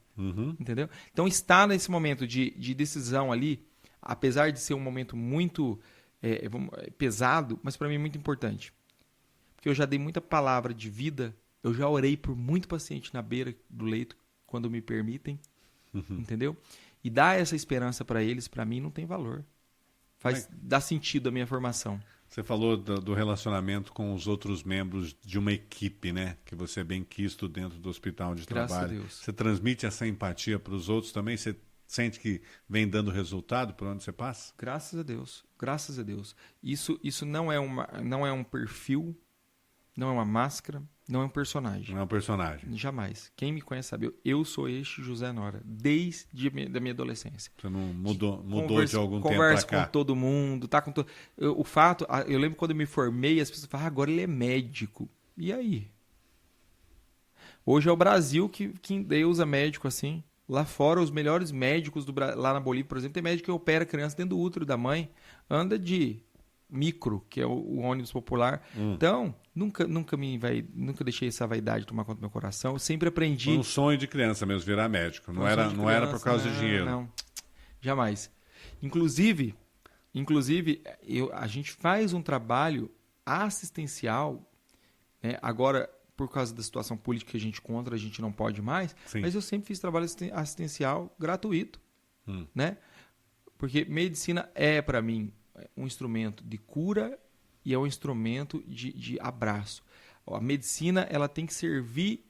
Entendeu? Então, estar nesse momento de decisão ali, apesar de ser um momento muito pesado, mas para mim é muito importante. Porque eu já dei muita palavra de vida, eu já orei por muito paciente na beira do leito, quando me permitem. Entendeu? E dar essa esperança para eles, para mim, não tem valor. Dá sentido a minha formação. Você falou do relacionamento com os outros membros de uma equipe, né? Que você é bem quisto dentro do hospital de trabalho. Graças a Deus. Você transmite essa empatia para os outros também? Você sente que vem dando resultado por onde você passa? Graças a Deus. Graças a Deus. Isso não é um perfil, não é uma máscara, não é um personagem. Não é um personagem. Jamais. Quem me conhece sabe, eu sou este José Nora, desde da minha adolescência. Você não mudou de algum tempo para cá? Converso com todo mundo, tá com todo... Eu lembro quando eu me formei, as pessoas falavam, agora ele é médico. E aí? Hoje é o Brasil que usa médico assim. Lá fora, os melhores médicos lá na Bolívia, por exemplo, tem médico que opera criança dentro do útero da mãe, anda de micro, que é o ônibus popular. Então, nunca deixei essa vaidade tomar conta do meu coração. Eu sempre aprendi. Foi um sonho de criança mesmo, virar médico. Não era por causa de dinheiro. Não, jamais. Inclusive a gente faz um trabalho assistencial, né? Agora, por causa da situação política que a gente encontra, a gente não pode mais. Sim. Mas eu sempre fiz trabalho assistencial gratuito, né? Porque medicina é, para mim, um instrumento de cura e é um instrumento de abraço. A medicina ela tem que servir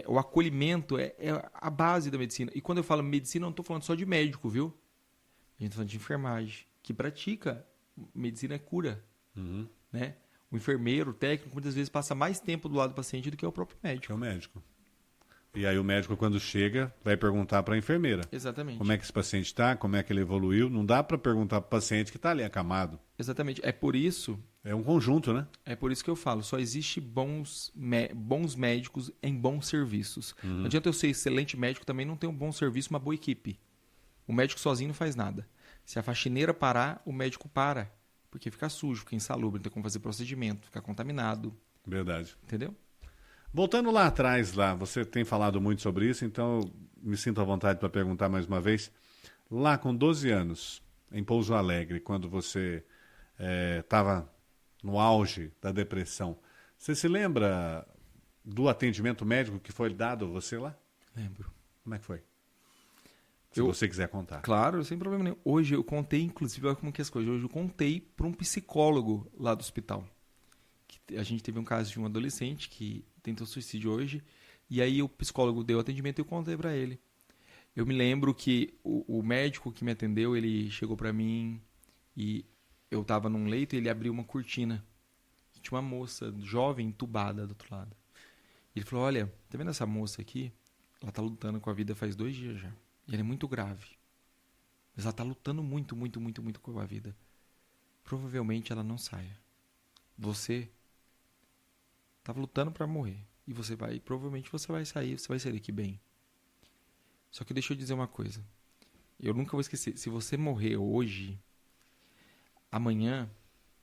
o acolhimento é a base da medicina. E quando eu falo medicina, eu não estou falando só de médico, viu? A gente está falando de enfermagem, que pratica medicina cura. Né? O enfermeiro, o técnico, muitas vezes passa mais tempo do lado do paciente do que o próprio médico. É o médico. E aí o médico, quando chega, vai perguntar para a enfermeira. Exatamente. Como é que esse paciente está, como é que ele evoluiu. Não dá para perguntar para o paciente que está ali acamado. Exatamente. É por isso... É um conjunto, né? É por isso que eu falo, só existe bons médicos em bons serviços. Não adianta eu ser excelente médico também não ter um bom serviço, uma boa equipe. O médico sozinho não faz nada. Se a faxineira parar, o médico para. Porque fica sujo, fica insalubre, não tem como fazer procedimento, fica contaminado. Verdade. Entendeu? Voltando lá atrás, você tem falado muito sobre isso, então eu me sinto à vontade para perguntar mais uma vez. Lá com 12 anos, em Pouso Alegre, quando você estava no auge da depressão, você se lembra do atendimento médico que foi dado a você lá? Lembro. Como é que foi? Se você quiser contar. Claro, sem problema nenhum. Hoje eu contei, inclusive, olha como que é as coisas. Hoje eu contei para um psicólogo lá do hospital. A gente teve um caso de um adolescente que tentou suicídio hoje, e aí o psicólogo deu atendimento e eu contei para ele. Eu me lembro que o médico que me atendeu, ele chegou para mim e eu estava num leito e ele abriu uma cortina. Tinha uma moça jovem entubada do outro lado. Ele falou, olha, tá vendo essa moça aqui? Ela tá lutando com a vida faz 2 dias já. E ela é muito grave. Mas ela tá lutando muito, muito, muito, muito com a vida. Provavelmente ela não saia. Você tava lutando para morrer. E provavelmente você vai sair, você vai sair daqui bem. Só que deixa eu dizer uma coisa. Eu nunca vou esquecer. Se você morrer hoje, amanhã,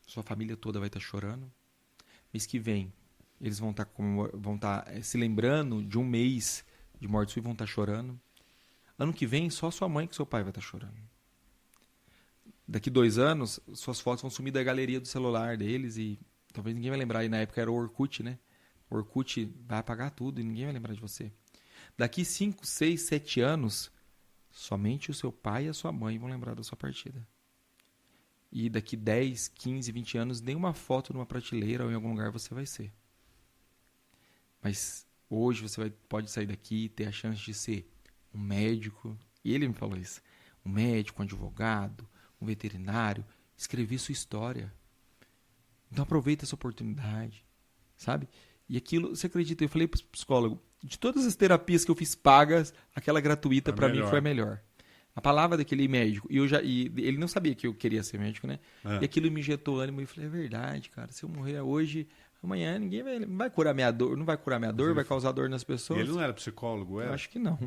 sua família toda vai estar chorando. Mês que vem, eles vão estar se lembrando de um mês de morte sua e vão estar chorando. Ano que vem, só sua mãe e seu pai vai estar chorando. Daqui 2 anos, suas fotos vão sumir da galeria do celular deles e talvez ninguém vai lembrar. E na época era o Orkut, né? O Orkut vai apagar tudo e ninguém vai lembrar de você. Daqui 5, 6, 7 anos, somente o seu pai e a sua mãe vão lembrar da sua partida. E daqui 10, 15, 20 anos, nenhuma foto numa prateleira ou em algum lugar você vai ser. Mas hoje você pode sair daqui e ter a chance de ser um médico, e ele me falou isso, um médico, um advogado, um veterinário, escrever sua história. Então aproveita essa oportunidade, sabe? E aquilo, você acredita, eu falei para o psicólogo, de todas as terapias que eu fiz pagas, aquela gratuita para mim foi a melhor. A palavra daquele médico, e ele não sabia que eu queria ser médico, né? E aquilo me injetou ânimo, e eu falei, é verdade, cara, se eu morrer hoje, amanhã ninguém vai curar minha dor, não vai curar minha dor, vai causar dor nas pessoas. E ele não era psicólogo, era? Eu acho que não.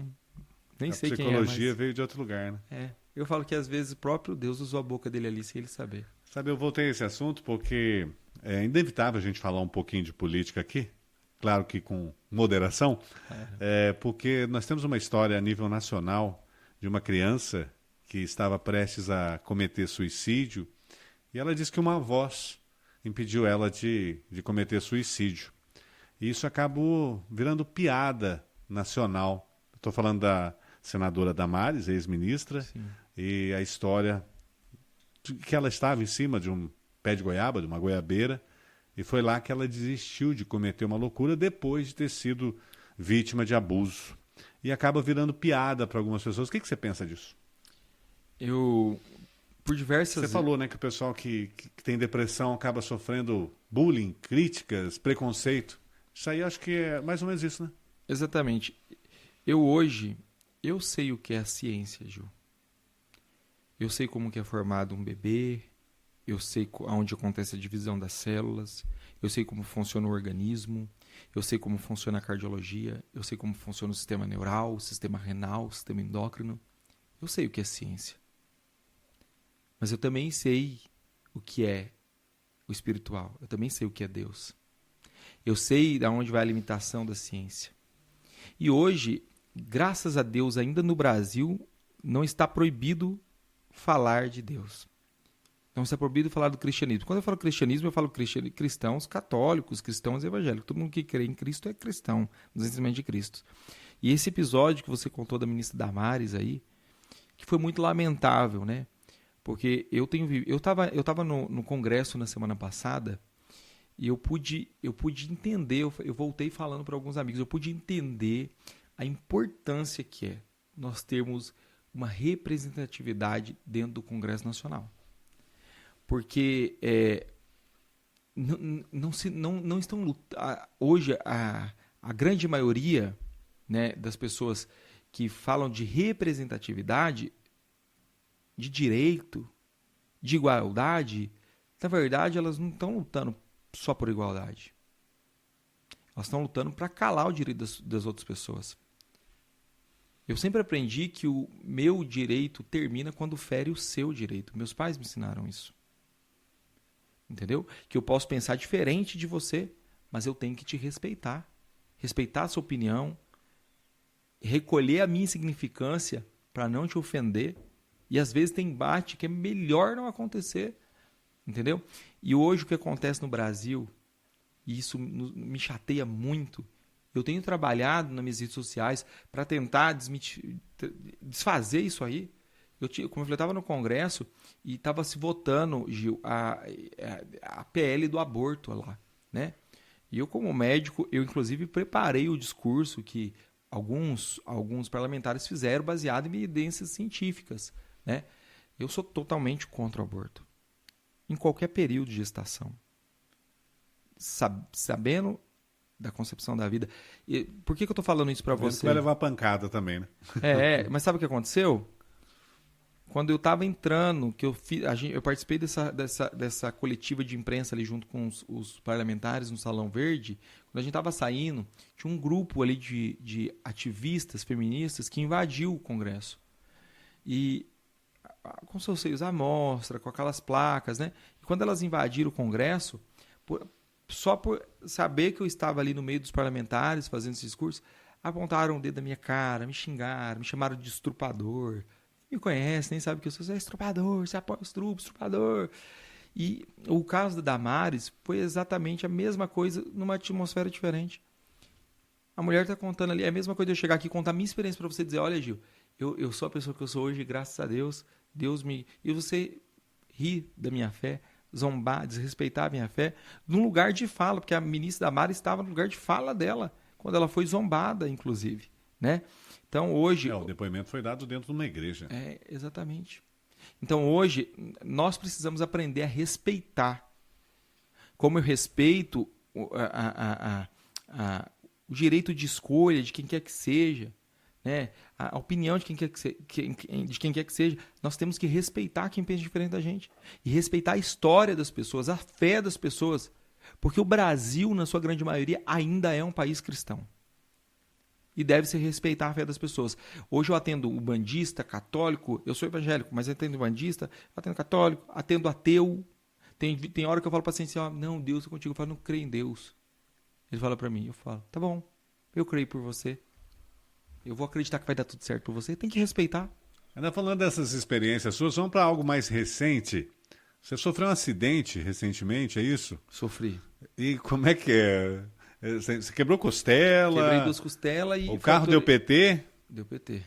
Nem sei quem é. A psicologia veio de outro lugar, né? Eu falo que às vezes o próprio Deus usou a boca dele ali sem ele saber. Sabe, eu voltei a esse assunto porque é inevitável a gente falar um pouquinho de política aqui, claro que com moderação, porque nós temos uma história a nível nacional de uma criança que estava prestes a cometer suicídio e ela disse que uma voz impediu ela de cometer suicídio. E isso acabou virando piada nacional. Estou falando da senadora Damares, ex-ministra, e a história de que ela estava em cima de um pé de goiaba, de uma goiabeira, e foi lá que ela desistiu de cometer uma loucura depois de ter sido vítima de abuso. E acaba virando piada para algumas pessoas. O que você pensa disso? Por diversas... Você falou, né, que o pessoal que tem depressão acaba sofrendo bullying, críticas, preconceito. Isso aí acho que é mais ou menos isso, né? Exatamente. Eu sei o que é a ciência, Gil. Eu sei como que é formado um bebê, eu sei onde acontece a divisão das células, eu sei como funciona o organismo, eu sei como funciona a cardiologia, eu sei como funciona o sistema neural, o sistema renal, o sistema endócrino. Eu sei o que é ciência. Mas eu também sei o que é o espiritual, eu também sei o que é Deus. Eu sei de onde vai a limitação da ciência. E hoje, graças a Deus, ainda no Brasil, não está proibido falar de Deus. Não está proibido falar do cristianismo. Quando eu falo cristianismo, eu falo cristãos católicos, cristãos evangélicos. Todo mundo que crê em Cristo é cristão, nos ensinamentos de Cristo. E esse episódio que você contou da ministra Damares aí, que foi muito lamentável, né? Porque eu estava no congresso na semana passada e eu pude entender, eu voltei falando para alguns amigos, eu pude entender a importância que é nós termos uma representatividade dentro do Congresso Nacional. Porque não estão hoje a grande maioria, né, das pessoas que falam de representatividade, de direito, de igualdade, na verdade elas não estão lutando só por igualdade. Elas estão lutando para calar o direito das outras pessoas. Eu sempre aprendi que o meu direito termina quando fere o seu direito. Meus pais me ensinaram isso. Entendeu? Que eu posso pensar diferente de você, mas eu tenho que te respeitar. Respeitar a sua opinião, recolher a minha insignificância para não te ofender. E às vezes tem embate que é melhor não acontecer. Entendeu? E hoje o que acontece no Brasil, e isso me chateia muito, eu tenho trabalhado nas minhas redes sociais para tentar desfazer isso aí. Como eu falei, estava no Congresso e estava se votando, Gil, a PL do aborto lá, né? E eu, como médico, eu inclusive preparei o discurso que alguns parlamentares fizeram baseado em evidências científicas, né? Eu sou totalmente contra o aborto, em qualquer período de gestação. Sabendo da concepção da vida. E por que eu estou falando isso para você? Vai levar pancada também, né? Mas sabe o que aconteceu? Quando eu estava entrando, eu participei dessa coletiva de imprensa ali junto com os parlamentares no Salão Verde. Quando a gente estava saindo, tinha um grupo ali de ativistas feministas que invadiu o Congresso. E com seus seios à mostra, com aquelas placas, né? E quando elas invadiram o Congresso, só por saber que eu estava ali no meio dos parlamentares fazendo esse discurso, apontaram o dedo na minha cara, me xingaram, me chamaram de estrupador. Me conhece, nem sabe que eu sou. Você é estrupador, você apoia os trupos, estrupador. E o caso da Damares foi exatamente a mesma coisa numa atmosfera diferente. A mulher está contando ali, é a mesma coisa de eu chegar aqui e contar a minha experiência para você dizer, olha, Gil, eu sou a pessoa que eu sou hoje, graças a Deus, Deus me... E você ri da minha fé, zombar, desrespeitar a minha fé, num lugar de fala, porque a ministra Damares estava no lugar de fala dela, quando ela foi zombada, inclusive, né? Então, hoje... o depoimento foi dado dentro de uma igreja. Exatamente. Então, hoje, nós precisamos aprender a respeitar. Como eu respeito o direito de escolha de quem quer que seja, né? A opinião de quem quer que seja, nós temos que respeitar quem pensa diferente da gente. E respeitar a história das pessoas, a fé das pessoas. Porque o Brasil, na sua grande maioria, ainda é um país cristão. E deve-se respeitar a fé das pessoas. Hoje eu atendo umbandista, católico, eu sou evangélico, mas eu atendo umbandista, atendo católico, atendo ateu. Tem hora que eu falo para o paciente assim, não, Deus é contigo. Eu falo, não creio em Deus. Ele fala para mim, eu falo, tá bom, eu creio por você. Eu vou acreditar que vai dar tudo certo por você. Tem que respeitar. Ainda falando dessas experiências suas, vamos para algo mais recente. Você sofreu um acidente recentemente, é isso? Sofri. E como é que é? Você quebrou costela? Quebrei 2 costelas e... O carro deu PT? Deu PT.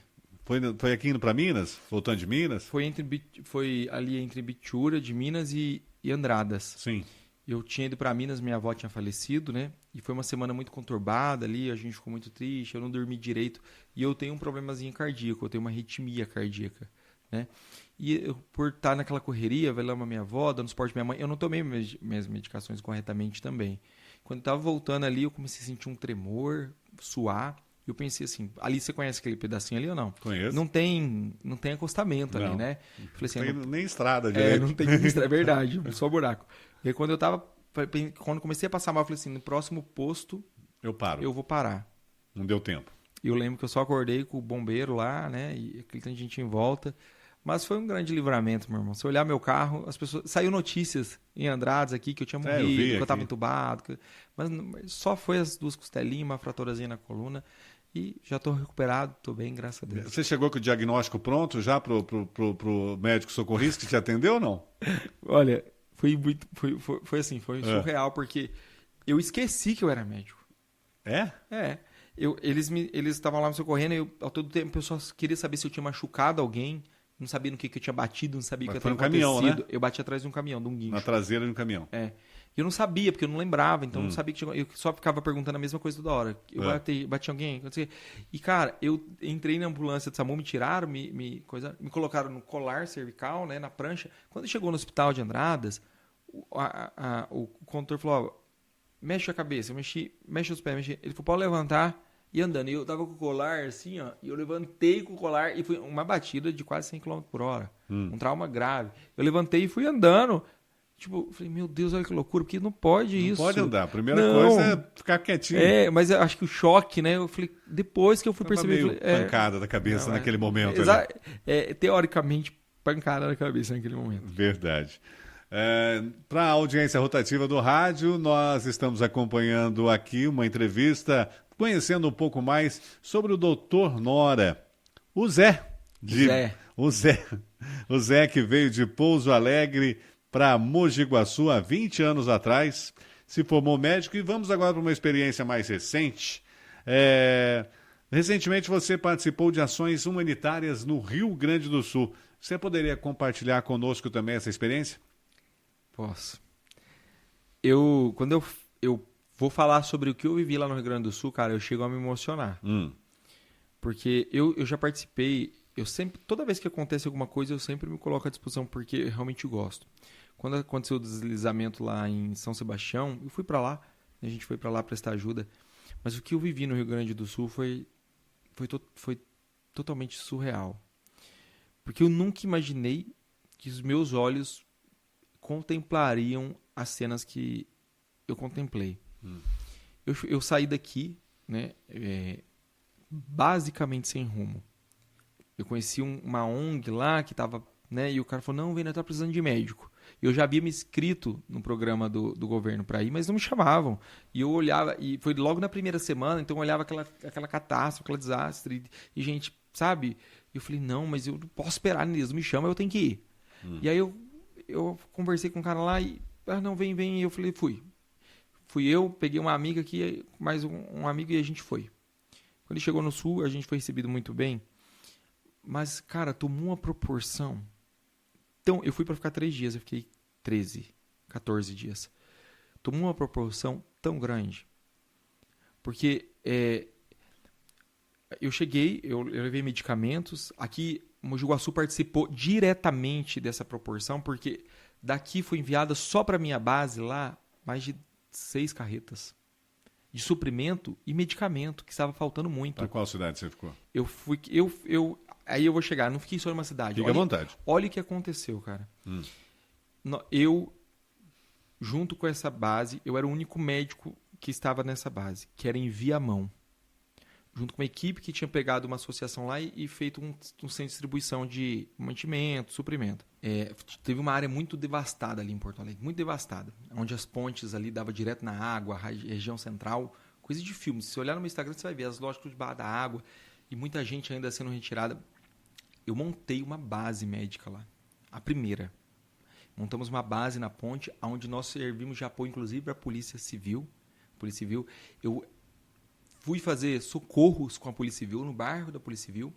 Foi aqui indo para Minas? Voltando de Minas? Foi ali entre Bitura, de Minas e Andradas. Sim. Eu tinha ido para Minas, minha avó tinha falecido, né? E foi uma semana muito conturbada ali, a gente ficou muito triste, eu não dormi direito. E eu tenho um problemazinho cardíaco, eu tenho uma arritmia cardíaca, né? E eu, por estar naquela correria, velando a minha avó, dando suporte à minha mãe, eu não tomei minhas medicações corretamente também. Quando eu estava voltando ali, eu comecei a sentir um tremor, suar. E eu pensei assim, ali você conhece aquele pedacinho ali ou não? Conheço. Não tem acostamento ali, né? Falei assim, não tem nem estrada direito. Não tem nem estrada, é verdade, só buraco. E aí, quando comecei a passar mal, eu falei assim, no próximo posto eu vou parar. Não deu tempo. E eu lembro que eu só acordei com o bombeiro lá, né? E aquele tanto de gente em volta. Mas foi um grande livramento, meu irmão. Se eu olhar meu carro, as pessoas... Saiu notícias em Andradas aqui que eu tinha morrido, que eu estava entubado. Mas só foi as 2 costelinhas, uma fraturazinha na coluna. E já estou recuperado, estou bem, graças a Deus. Você chegou com o diagnóstico pronto já pro médico socorrista que te atendeu ou não? Olha, foi assim, foi surreal, porque eu esqueci que eu era médico. É? É. Eles estavam lá me socorrendo e ao todo tempo o pessoal queria saber se eu tinha machucado alguém. não sabia no que eu tinha batido, não sabia o que Foi tinha um caminhão, acontecido. né? Eu bati atrás de um caminhão, de um guincho. Na traseira de um caminhão. E eu não sabia, porque eu não lembrava, então eu não sabia que tinha... Eu só ficava perguntando a mesma coisa toda hora. Eu bati alguém, não sei o quê. E, cara, eu entrei na ambulância de SAMU, me tiraram, me colocaram no colar cervical, né, na prancha. Quando chegou no hospital de Andradas, o condutor falou, ó, mexe a cabeça, eu mexe os pés, ele falou, pode levantar e andando. E eu tava com o colar assim, ó, e eu levantei com o colar e foi uma batida de quase 100 km por hora. Um trauma grave. Eu levantei e fui andando. Tipo, falei, meu Deus, olha que loucura, porque não pode isso. Não pode andar. A primeira coisa é ficar quietinho. Mas eu acho que o choque, né? Eu falei, depois que eu fui perceber. Meio pancada da cabeça naquele momento. Teoricamente, pancada na cabeça naquele momento. Verdade. Para a audiência rotativa do rádio, nós estamos acompanhando aqui uma entrevista, conhecendo um pouco mais sobre o Dr. Nora. O Zé que veio de Pouso Alegre para Mogi Guaçu há 20 anos atrás, se formou médico e vamos agora para uma experiência mais recente. Recentemente você participou de ações humanitárias no Rio Grande do Sul. Você poderia compartilhar conosco também essa experiência? Posso. Quando eu vou falar sobre o que eu vivi lá no Rio Grande do Sul, cara, eu chego a me emocionar. Porque eu já participei, toda vez que acontece alguma coisa, eu sempre me coloco à disposição, porque eu realmente gosto. Quando aconteceu o deslizamento lá em São Sebastião, eu fui para lá, a gente foi para lá prestar ajuda, mas o que eu vivi no Rio Grande do Sul foi totalmente surreal. Porque eu nunca imaginei que os meus olhos contemplariam as cenas que eu contemplei. Eu saí daqui, né, basicamente sem rumo. Eu conheci uma ONG lá que estava, né, e o cara falou, não, Vênia, tá precisando de médico. Eu já havia me inscrito no programa do governo para ir, mas não me chamavam. E eu olhava, e foi logo na primeira semana, então eu olhava aquela catástrofe, aquele desastre, e gente, sabe? Eu falei, não, mas eu não posso esperar, eles me chamam, eu tenho que ir. E aí eu conversei com um cara lá e, não, vem, e eu falei, fui. Fui eu, peguei uma amiga aqui, mais um amigo e a gente foi. Quando ele chegou no Sul, a gente foi recebido muito bem. Mas, cara, tomou uma proporção. Então, eu fui para ficar 3 dias, eu fiquei 14 dias. Tomou uma proporção tão grande. Porque eu cheguei, eu levei medicamentos. Aqui, Mogi Guaçu participou diretamente dessa proporção, porque daqui foi enviada só para minha base lá mais de 6 carretas de suprimento e medicamento, que estava faltando muito. Para qual cidade você ficou? Aí eu vou chegar, não fiquei só numa cidade. Fica à vontade. Olha o que aconteceu, cara. Eu, junto com essa base, eu era o único médico que estava nessa base, que era em Viamão. Junto com uma equipe que tinha pegado uma associação lá e feito um centro de distribuição de mantimento, suprimento. Teve uma área muito devastada ali em Porto Alegre, muito devastada, onde as pontes ali davam direto na água, a região central, coisa de filme. Se você olhar no meu Instagram, você vai ver as lojas debaixo da água e muita gente ainda sendo retirada. Eu montei uma base médica lá, a primeira. Montamos uma base na ponte, onde nós servimos de apoio, inclusive, para a Polícia Civil. Eu fui fazer socorros com a Polícia Civil, no bairro da Polícia Civil,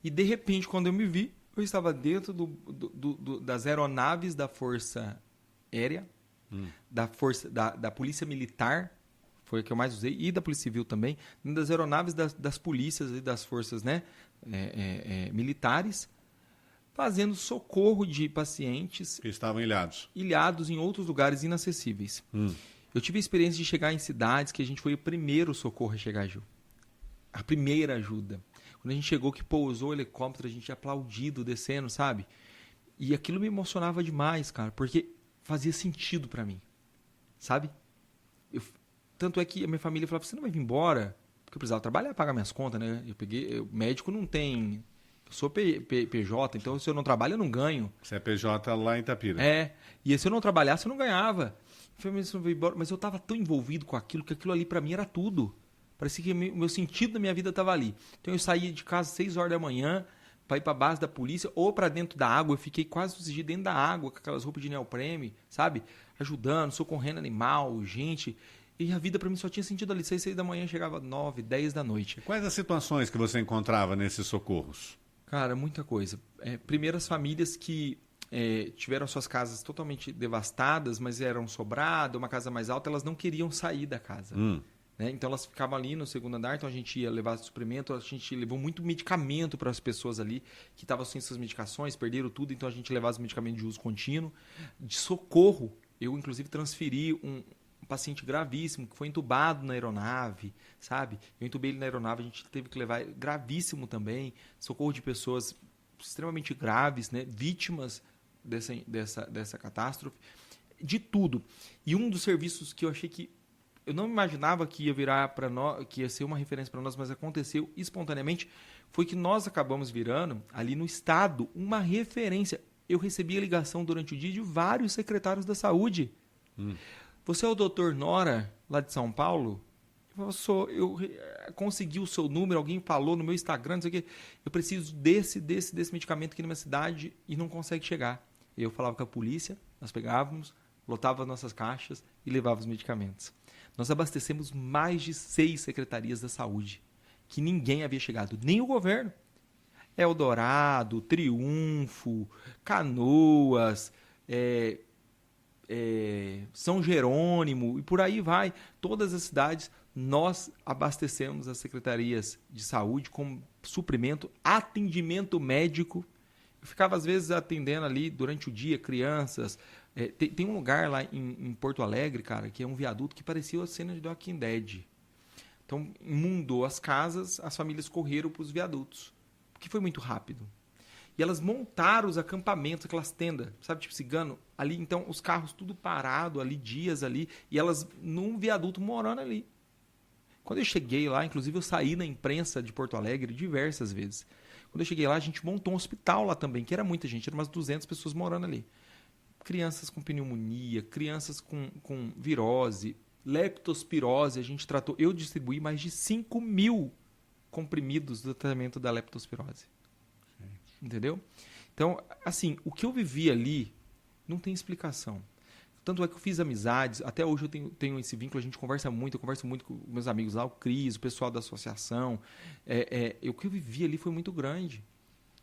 e, de repente, quando eu me vi, eu estava dentro das aeronaves da Força Aérea, da Polícia Militar, foi a que eu mais usei, e da Polícia Civil também, das aeronaves das polícias e das forças, né, militares, fazendo socorro de pacientes que estavam ilhados em outros lugares inacessíveis. Eu tive a experiência de chegar em cidades que a gente foi o primeiro socorro a chegar, Gil. A primeira ajuda. Quando a gente chegou, que pousou o helicóptero, a gente aplaudido, descendo, sabe? E aquilo me emocionava demais, cara, porque fazia sentido pra mim, sabe? Tanto é que a minha família falava, você não vai vir embora? Porque eu precisava trabalhar, pagar minhas contas, né? Médico não tem... Eu sou PJ, então se eu não trabalho, eu não ganho. Você é PJ lá em Itapira. E se eu não trabalhasse, eu não ganhava. Mas eu estava tão envolvido com aquilo, que aquilo ali para mim era tudo. Parecia que o meu sentido da minha vida estava ali. Então eu saía de casa às 6 horas da manhã para ir para a base da polícia ou para dentro da água. Eu fiquei quase os dias dentro da água, com aquelas roupas de neoprene, sabe? Ajudando, socorrendo animal, gente. E a vida para mim só tinha sentido ali. 6 da manhã, chegava 9, 10 da noite. Quais as situações que você encontrava nesses socorros? Cara, muita coisa. Primeiro, as famílias que tiveram suas casas totalmente devastadas, mas eram sobrado, uma casa mais alta, elas não queriam sair da casa. Né? Então, elas ficavam ali no segundo andar, então a gente ia levar suprimento, a gente levou muito medicamento para as pessoas ali que estavam sem suas medicações, perderam tudo, então a gente levava os medicamentos de uso contínuo. De socorro, eu inclusive transferi um paciente gravíssimo que foi entubado na aeronave, sabe? Eu entubei ele na aeronave, a gente teve que levar gravíssimo também, socorro de pessoas extremamente graves, né? Vítimas dessa catástrofe, de tudo. E um dos serviços que eu achei que eu não imaginava que ia virar para nós, que ia ser uma referência para nós, mas aconteceu espontaneamente, foi que nós acabamos virando ali no estado uma referência. Eu recebi a ligação durante o dia de vários secretários da saúde. Você é o doutor Nora, lá de São Paulo? Eu consegui o seu número, alguém falou no meu Instagram, não sei o quê. Eu preciso desse medicamento aqui na minha cidade e não consegue chegar. Eu falava com a polícia, nós pegávamos, lotava nossas caixas e levava os medicamentos. Nós abastecemos mais de 6 secretarias da saúde, que ninguém havia chegado, nem o governo. Eldorado, Triunfo, Canoas, São Jerônimo e por aí vai. Todas as cidades, nós abastecemos as secretarias de saúde com suprimento, atendimento médico. Eu ficava, às vezes, atendendo ali durante o dia crianças. Tem um lugar lá em Porto Alegre, cara, que é um viaduto que parecia a cena de The Walking Dead. Então, inundou as casas, as famílias correram para os viadutos, porque foi muito rápido. E elas montaram os acampamentos, aquelas tendas, sabe, tipo cigano, ali. Então, os carros tudo parado ali, dias ali, e elas num viaduto morando ali. Quando eu cheguei lá, inclusive eu saí na imprensa de Porto Alegre diversas vezes. Quando eu cheguei lá, a gente montou um hospital lá também, que era muita gente, eram umas 200 pessoas morando ali. Crianças com pneumonia, crianças com virose, leptospirose, a gente tratou. Eu distribuí mais de 5.000 comprimidos do tratamento da leptospirose. Entendeu? Então, assim, o que eu vivi ali não tem explicação. Tanto é que eu fiz amizades, até hoje eu tenho esse vínculo, a gente conversa muito, eu converso muito com meus amigos lá, o Cris, o pessoal da associação. O que eu vivi ali foi muito grande,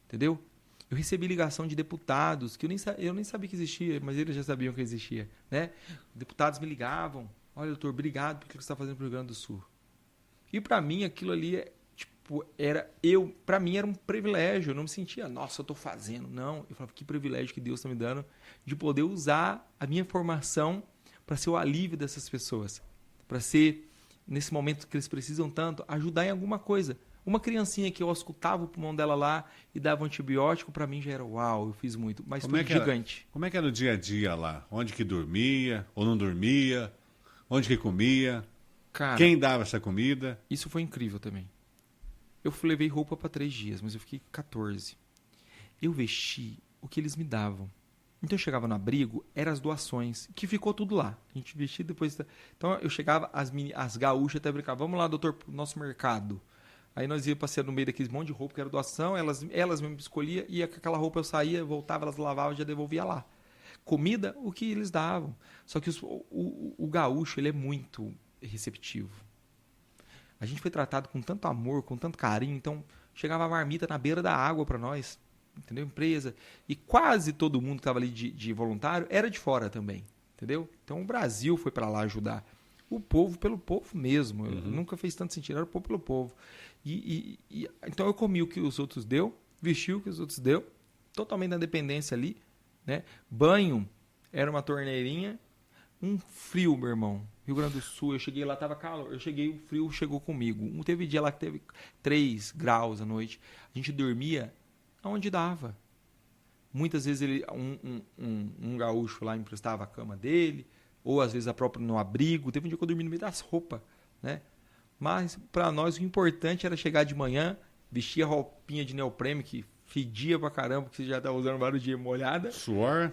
entendeu? Eu recebi ligação de deputados, que eu nem sabia que existia, mas eles já sabiam que existia, né? Deputados me ligavam, olha, doutor, obrigado pelo que você está fazendo para o Rio Grande do Sul. E para mim, aquilo ali, para mim era um privilégio, eu não me sentia, nossa, eu estou fazendo. Não, eu falava, que privilégio que Deus está me dando de poder usar a minha formação para ser o alívio dessas pessoas, para ser, nesse momento que eles precisam tanto, ajudar em alguma coisa. Uma criancinha que eu escutava o pulmão dela lá e dava um antibiótico, para mim já era uau, eu fiz muito, mas foi gigante. Como é que era o dia a dia lá? Onde que dormia ou não dormia? Onde que comia? Cara, quem dava essa comida? Isso foi incrível também. Eu levei roupa para 3 dias, mas eu fiquei 14. Eu vesti o que eles me davam. Então eu chegava no abrigo, eram as doações, que ficou tudo lá. A gente vestia depois. Então eu chegava, as gaúchas até brincavam, vamos lá, doutor, pro nosso mercado. Aí nós íamos passear no meio daqueles monte de roupa que era doação, elas mesmo escolhiam, e com aquela roupa eu saía, voltava, elas lavavam e já devolvia lá. Comida, o que eles davam. Só que o gaúcho, ele é muito receptivo. A gente foi tratado com tanto amor, com tanto carinho, então chegava a marmita na beira da água para nós, entendeu? Empresa. E quase todo mundo que estava ali de voluntário era de fora também, entendeu? Então o Brasil foi para lá ajudar. O povo pelo povo mesmo. Nunca fez tanto sentido, era o povo pelo povo. Então eu comi o que os outros deu, vesti o que os outros deu, totalmente na dependência ali, né? Banho era uma torneirinha, um frio, meu irmão. Rio Grande do Sul, eu cheguei lá, tava calor. Eu cheguei, o frio chegou comigo. Teve dia lá que teve 3 graus à noite. A gente dormia onde dava. Muitas vezes um gaúcho lá emprestava a cama dele, ou às vezes a própria no abrigo. Teve um dia que eu dormi no meio das roupas, né? Mas para nós o importante era chegar de manhã, vestir a roupinha de neoprene que fedia pra caramba, porque você já tá usando vários dias molhada. Suor,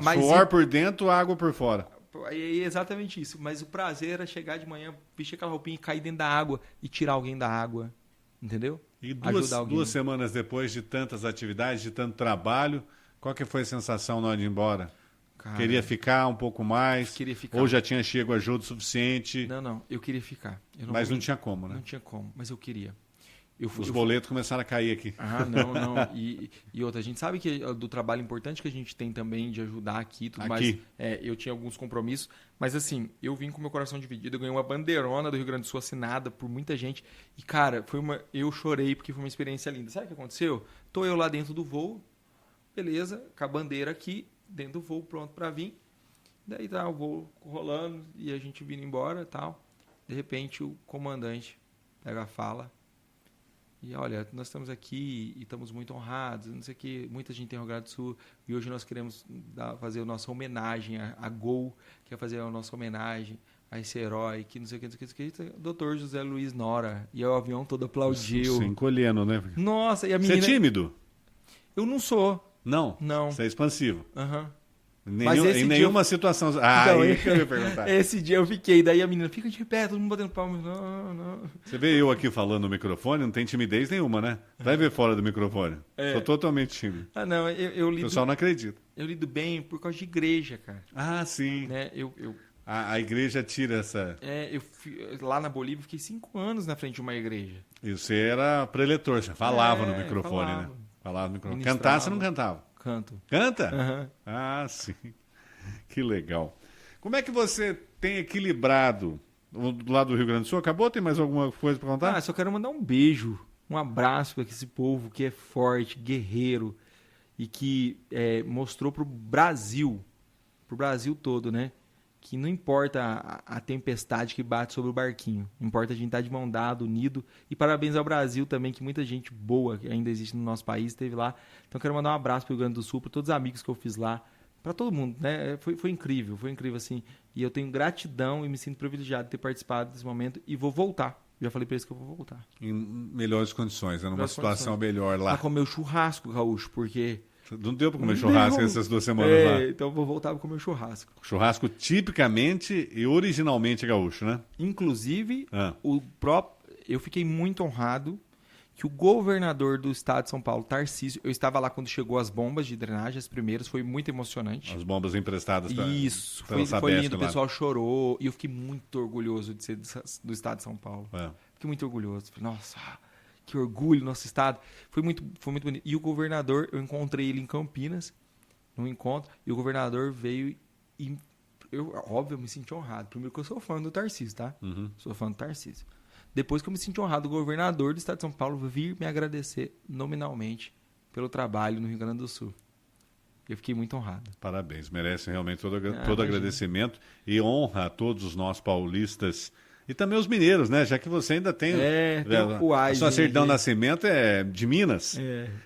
mas suor por dentro, água por fora. É exatamente isso. Mas o prazer era chegar de manhã, vestir aquela roupinha e cair dentro da água e tirar alguém da água. Entendeu? E 2 semanas depois de tantas atividades, de tanto trabalho, qual que foi a sensação na hora de ir embora? Cara, queria ficar um pouco mais? Queria ficar. Ou já tinha chego ajuda o suficiente? Não, eu queria ficar. Mas não tinha como, né? Não tinha como, mas eu queria. Os boletos começaram a cair aqui. Ah, não. E outra, a gente sabe que do trabalho importante que a gente tem também de ajudar aqui e tudo mais. Eu tinha alguns compromissos, mas assim, eu vim com meu coração dividido, eu ganhei uma bandeirona do Rio Grande do Sul assinada por muita gente. E, cara, eu chorei porque foi uma experiência linda. Sabe o que aconteceu? Tô eu lá dentro do voo, beleza, com a bandeira aqui, dentro do voo, pronto pra vir. Daí tá o voo rolando e a gente vindo embora e tal. De repente, o comandante pega a fala. E olha, nós estamos aqui e estamos muito honrados, não sei o que, muita gente tem Rio Grande do Sul, e hoje nós queremos fazer a nossa homenagem a Gol, quer fazer a nossa homenagem a esse herói, que não sei o que, não sei o que, Dr. José Luiz Nora, e o avião todo aplaudiu. Se encolhendo, né? Nossa, e a menina... Você é tímido? Eu não sou. Não? Não. Você é expansivo? Aham. Em nenhuma situação. Então, aí que eu ia perguntar. Esse dia eu fiquei, daí a menina fica de pé, todo mundo batendo palma. Não. Você vê eu aqui falando no microfone, não tem timidez nenhuma, né? Vai ver fora do microfone. Sou totalmente tímido. Ah, não, eu lido... O pessoal não acredita. Eu lido bem por causa de igreja, cara. Ah, sim. Né? A igreja tira essa... Lá na Bolívia, eu fiquei 5 anos na frente de uma igreja. E você era preletor, você falava no microfone, falava. né? Falava no microfone. Ministrava. Cantar, você não cantava? Canto. Canta? Uhum. Ah, sim. Que legal. Como é que você tem equilibrado do lado do Rio Grande do Sul? Acabou? Tem mais alguma coisa para contar? Só quero mandar um beijo, um abraço para esse povo que é forte, guerreiro e que mostrou pro Brasil todo, né? Que não importa a tempestade que bate sobre o barquinho, importa a gente estar de mão dada, unido. E parabéns ao Brasil também, que muita gente boa que ainda existe no nosso país esteve lá. Então quero mandar um abraço para o Rio Grande do Sul, para todos os amigos que eu fiz lá, para todo mundo, né? Foi incrível assim. E eu tenho gratidão e me sinto privilegiado de ter participado desse momento e vou voltar. Já falei para eles que eu vou voltar. Em melhores condições, numa situação melhor lá. Para comer o churrasco, Gaúcho, porque... Não deu para comer churrasco essas 2 semanas lá. Então eu vou voltar para comer churrasco. Churrasco tipicamente e originalmente gaúcho, né? Inclusive, eu fiquei muito honrado que o governador do estado de São Paulo, Tarcísio, eu estava lá quando chegou as bombas de drenagem, as primeiras, foi muito emocionante. As bombas emprestadas para Isso, foi lindo, o pessoal chorou e eu fiquei muito orgulhoso de ser do estado de São Paulo. Fiquei muito orgulhoso. Falei, nossa... Que orgulho, nosso estado. Foi muito bonito. E o governador, eu encontrei ele em Campinas, num encontro, e o governador veio e... Óbvio, eu me senti honrado. Primeiro que eu sou fã do Tarcísio, tá? Uhum. Sou fã do Tarcísio. Depois que eu me senti honrado, o governador do estado de São Paulo vir me agradecer nominalmente pelo trabalho no Rio Grande do Sul. Eu fiquei muito honrado. Parabéns, merece realmente todo agradecimento e honra a todos os nossos paulistas. E também os mineiros, né? Já que você ainda tem... a sua certidão de nascimento é de Minas.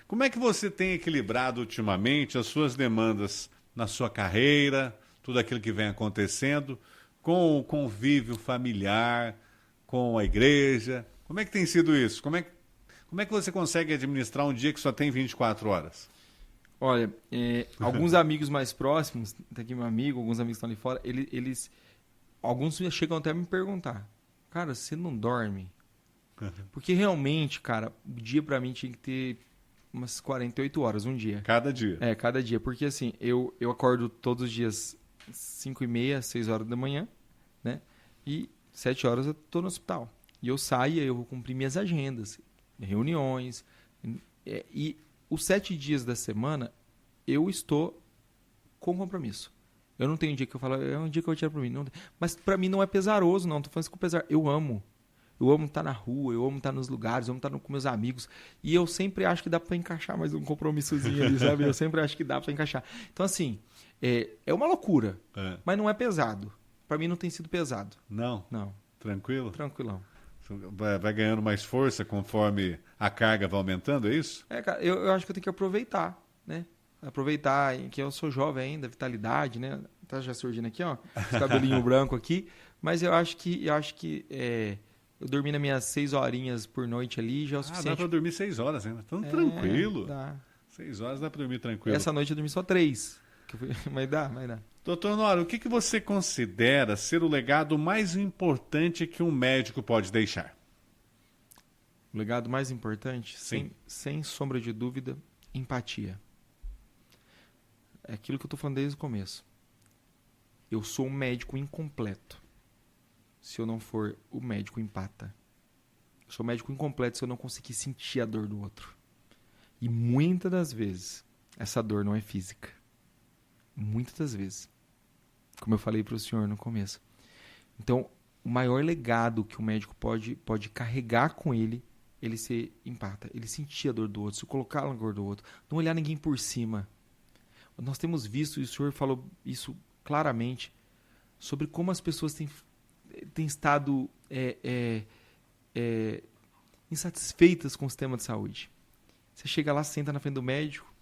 Como é que você tem equilibrado ultimamente as suas demandas na sua carreira, tudo aquilo que vem acontecendo, com o convívio familiar, com a igreja? Como é que tem sido isso? Como é que você consegue administrar um dia que só tem 24 horas? Olha, alguns amigos mais próximos, tem aqui meu amigo, alguns amigos que estão ali fora, eles alguns chegam até a me perguntar, cara, você não dorme? Porque realmente, cara, o dia pra mim tinha que ter umas 48 horas, um dia. Cada dia? Cada dia. Porque assim, eu acordo todos os dias 5h30, 6 horas da manhã, né? E 7 horas eu tô no hospital. E eu saio, eu vou cumprir minhas agendas, reuniões. E os 7 dias da semana, eu estou com compromisso. Eu não tenho um dia que eu falo, é um dia que eu tiro pra mim. Não, mas pra mim não é pesaroso, não. Tô falando isso com pesar. Eu amo. Eu amo estar na rua, eu amo estar nos lugares, eu amo estar com meus amigos. E eu sempre acho que dá pra encaixar mais um compromissozinho ali, sabe? Eu sempre acho que dá pra encaixar. Então, assim, é uma loucura, mas não é pesado. Pra mim não tem sido pesado. Não? Não. Tranquilo? Tranquilão. Vai ganhando mais força conforme a carga vai aumentando, é isso? Cara, eu acho que eu tenho que aproveitar, né? Aproveitar que eu sou jovem ainda, vitalidade, né? Tá já surgindo aqui, ó, esse cabelinho branco aqui. Mas eu acho que eu dormi nas minhas 6 horinhas por noite ali já é o suficiente. Dá pra dormir 6 horas ainda. Tão tranquilo. Dá. 6 horas dá pra dormir tranquilo. Essa noite eu dormi só 3. Mas dá. Doutor Nora, o que você considera ser o legado mais importante que um médico pode deixar? O legado mais importante? Sim. Sem sombra de dúvida, empatia. É aquilo que eu tô falando desde o começo. Eu sou um médico incompleto se eu não for o médico empata. Eu sou médico incompleto se eu não conseguir sentir a dor do outro. E muitas das vezes, essa dor não é física. Muitas das vezes. Como eu falei para o senhor no começo. Então, o maior legado que o médico pode carregar com ele ser empata. Ele sentir a dor do outro, se colocar na dor do outro. Não olhar ninguém por cima. Nós temos visto, e o senhor falou isso claramente, sobre como as pessoas têm estado insatisfeitas com o sistema de saúde. Você chega lá, senta na frente do médico,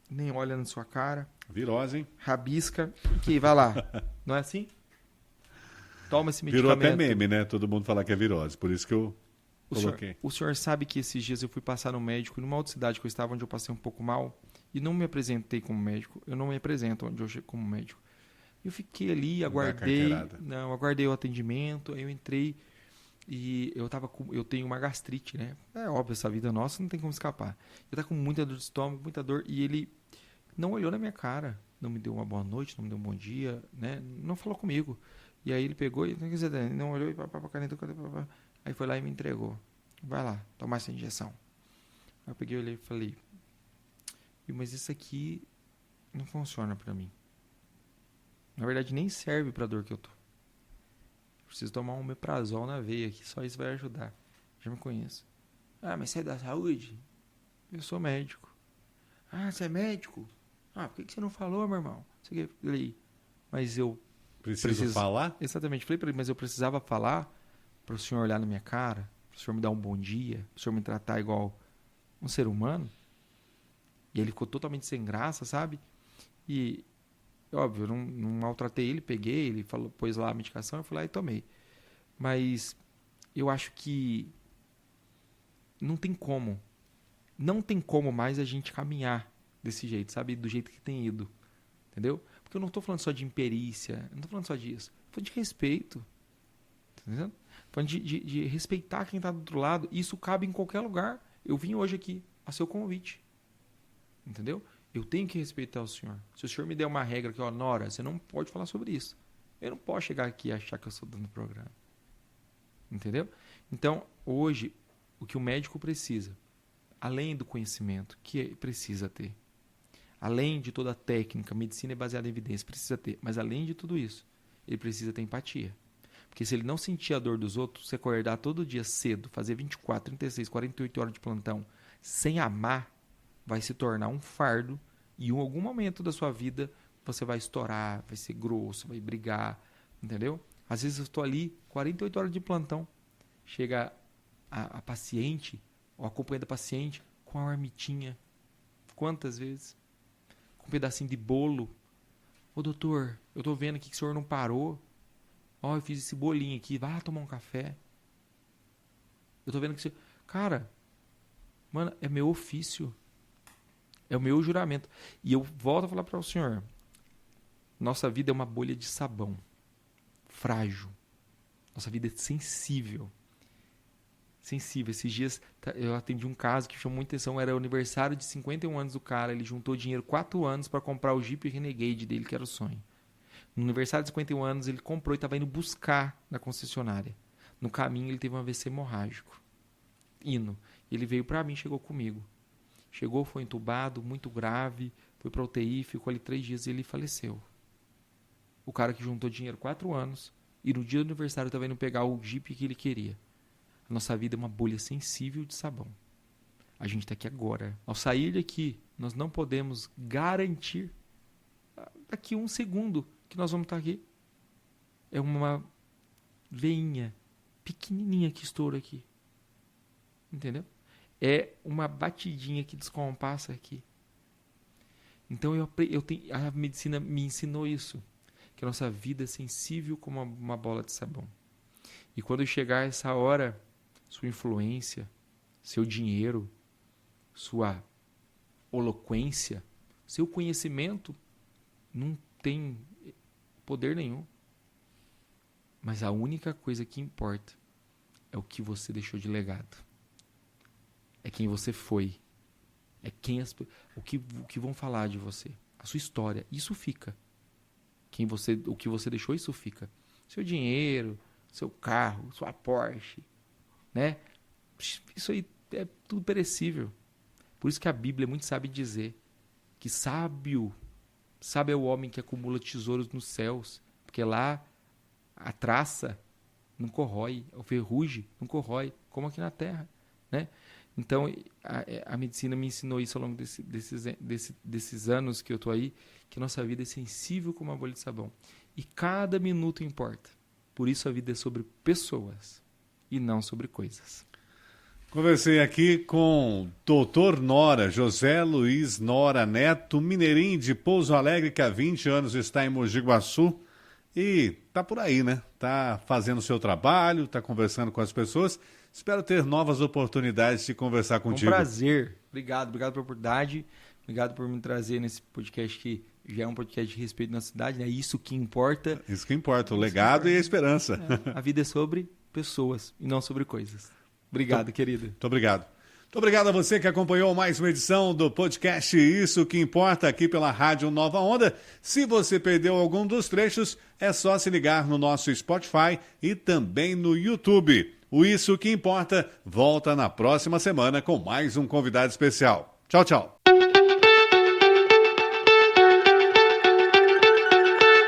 nem olha na sua cara. Virose, hein? Rabisca, que vai lá. Não é assim? Toma esse medicamento. Virou até meme, né? Todo mundo fala que é virose, por isso que eu coloquei. O senhor sabe que esses dias eu fui passar no médico, numa outra cidade que eu estava, onde eu passei um pouco mal, e não me apresentei como médico. Eu não me apresento onde eu chego como médico. Eu fiquei ali, aguardei o atendimento, aí eu entrei e eu tenho uma gastrite, né? É óbvio, essa vida nossa não tem como escapar. Eu tava com muita dor de estômago, muita dor, e ele não olhou na minha cara, não me deu uma boa noite, não me deu um bom dia, né? Não falou comigo. E aí ele pegou e não olhou e aí foi lá e me entregou. Vai lá, tomar essa injeção. Aí eu peguei e falei, mas isso aqui não funciona pra mim. Na verdade, nem serve pra dor que eu tô. Preciso tomar um omeprazol na veia, que só isso vai ajudar. Já me conheço. Ah, mas você é da saúde? Eu sou médico. Ah, você é médico? Ah, por que você não falou, meu irmão? Você falei, mas eu preciso falar? Exatamente. Falei pra ele, mas eu precisava falar para o senhor olhar na minha cara, para o senhor me dar um bom dia, para o senhor me tratar igual um ser humano. E ele ficou totalmente sem graça, sabe? E, óbvio, eu não maltratei ele, peguei, ele pôs lá a medicação, eu fui lá e tomei. Mas eu acho que não tem como mais a gente caminhar desse jeito, sabe? Do jeito que tem ido, entendeu? Porque eu não estou falando só de imperícia, eu não estou falando só disso. Eu tô falando de respeito, entendeu? Falando de respeitar quem está do outro lado. Isso cabe em qualquer lugar. Eu vim hoje aqui a seu convite, entendeu? Eu tenho que respeitar o senhor. Se o senhor me der uma regra que, Nora, você não pode falar sobre isso. Eu não posso chegar aqui e achar que eu sou dono do programa. Entendeu? Então, hoje, o que o médico precisa, além do conhecimento que precisa ter, além de toda a técnica, medicina é baseada em evidência, precisa ter, mas além de tudo isso, ele precisa ter empatia. Porque se ele não sentir a dor dos outros, você acordar todo dia cedo, fazer 24, 36, 48 horas de plantão, sem amar, vai se tornar um fardo e em algum momento da sua vida você vai estourar, vai ser grosso, vai brigar, entendeu? Às vezes eu estou ali, 48 horas de plantão, chega a paciente, ou a companhia da paciente, com a marmitinha. Quantas vezes? Com um pedacinho de bolo. Ô doutor, eu tô vendo aqui que o senhor não parou. Ó, eu fiz esse bolinho aqui, vai lá tomar um café. Eu tô vendo que o senhor... Cara, mano, é meu ofício. É o meu juramento. E eu volto a falar para o senhor. Nossa vida é uma bolha de sabão. Frágil. Nossa vida é sensível. Sensível. Esses dias eu atendi um caso que chamou muita atenção. Era o aniversário de 51 anos do cara. Ele juntou dinheiro 4 anos para comprar o Jeep Renegade dele, que era o sonho. No aniversário de 51 anos, ele comprou e estava indo buscar na concessionária. No caminho, ele teve um AVC hemorrágico. Ele veio para mim, chegou comigo. Chegou, foi entubado, muito grave, foi para UTI, ficou ali 3 dias e ele faleceu. O cara que juntou dinheiro 4 anos e no dia do aniversário estava indo pegar o Jeep que ele queria. A nossa vida é uma bolha sensível de sabão. A gente está aqui agora. Ao sair daqui, nós não podemos garantir daqui 1 segundo que nós vamos estar aqui. É uma veinha pequenininha que estoura aqui. Entendeu? É uma batidinha que descompassa aqui. Então a medicina me ensinou isso. Que a nossa vida é sensível como uma bola de sabão. E quando chegar essa hora, sua influência, seu dinheiro, sua eloquência, seu conhecimento não tem poder nenhum. Mas a única coisa que importa é o que você deixou de legado. É quem você foi. É o que vão falar de você. A sua história. Isso fica. O que você deixou, isso fica. Seu dinheiro, seu carro, sua Porsche, né? isso aí é tudo perecível. Por isso que a Bíblia muito sabe dizer que sábio é o homem que acumula tesouros nos céus, porque lá a traça não corrói, o ferrugem não corrói, como aqui na terra, né? Então, a medicina me ensinou isso ao longo desses anos que eu estou aí, que nossa vida é sensível como uma bolha de sabão. E cada minuto importa. Por isso a vida é sobre pessoas e não sobre coisas. Conversei aqui com o Dr. Nora, José Luiz Nora Neto, mineirinho de Pouso Alegre, que há 20 anos está em Mogi Guaçu e tá por aí, né? Tá fazendo o seu trabalho, tá conversando com as pessoas. Espero ter novas oportunidades de conversar contigo. Um prazer. Obrigado pela oportunidade. Obrigado por me trazer nesse podcast que já é um podcast de respeito na cidade, né? Isso que importa. Isso que importa, o legado e a esperança. A vida é sobre pessoas e não sobre coisas. Obrigado, querido. Muito obrigado. Muito obrigado a você que acompanhou mais uma edição do podcast Isso que Importa aqui pela Rádio Nova Onda. Se você perdeu algum dos trechos, é só se ligar no nosso Spotify e também no YouTube. O Isso que Importa volta na próxima semana com mais um convidado especial. Tchau, tchau.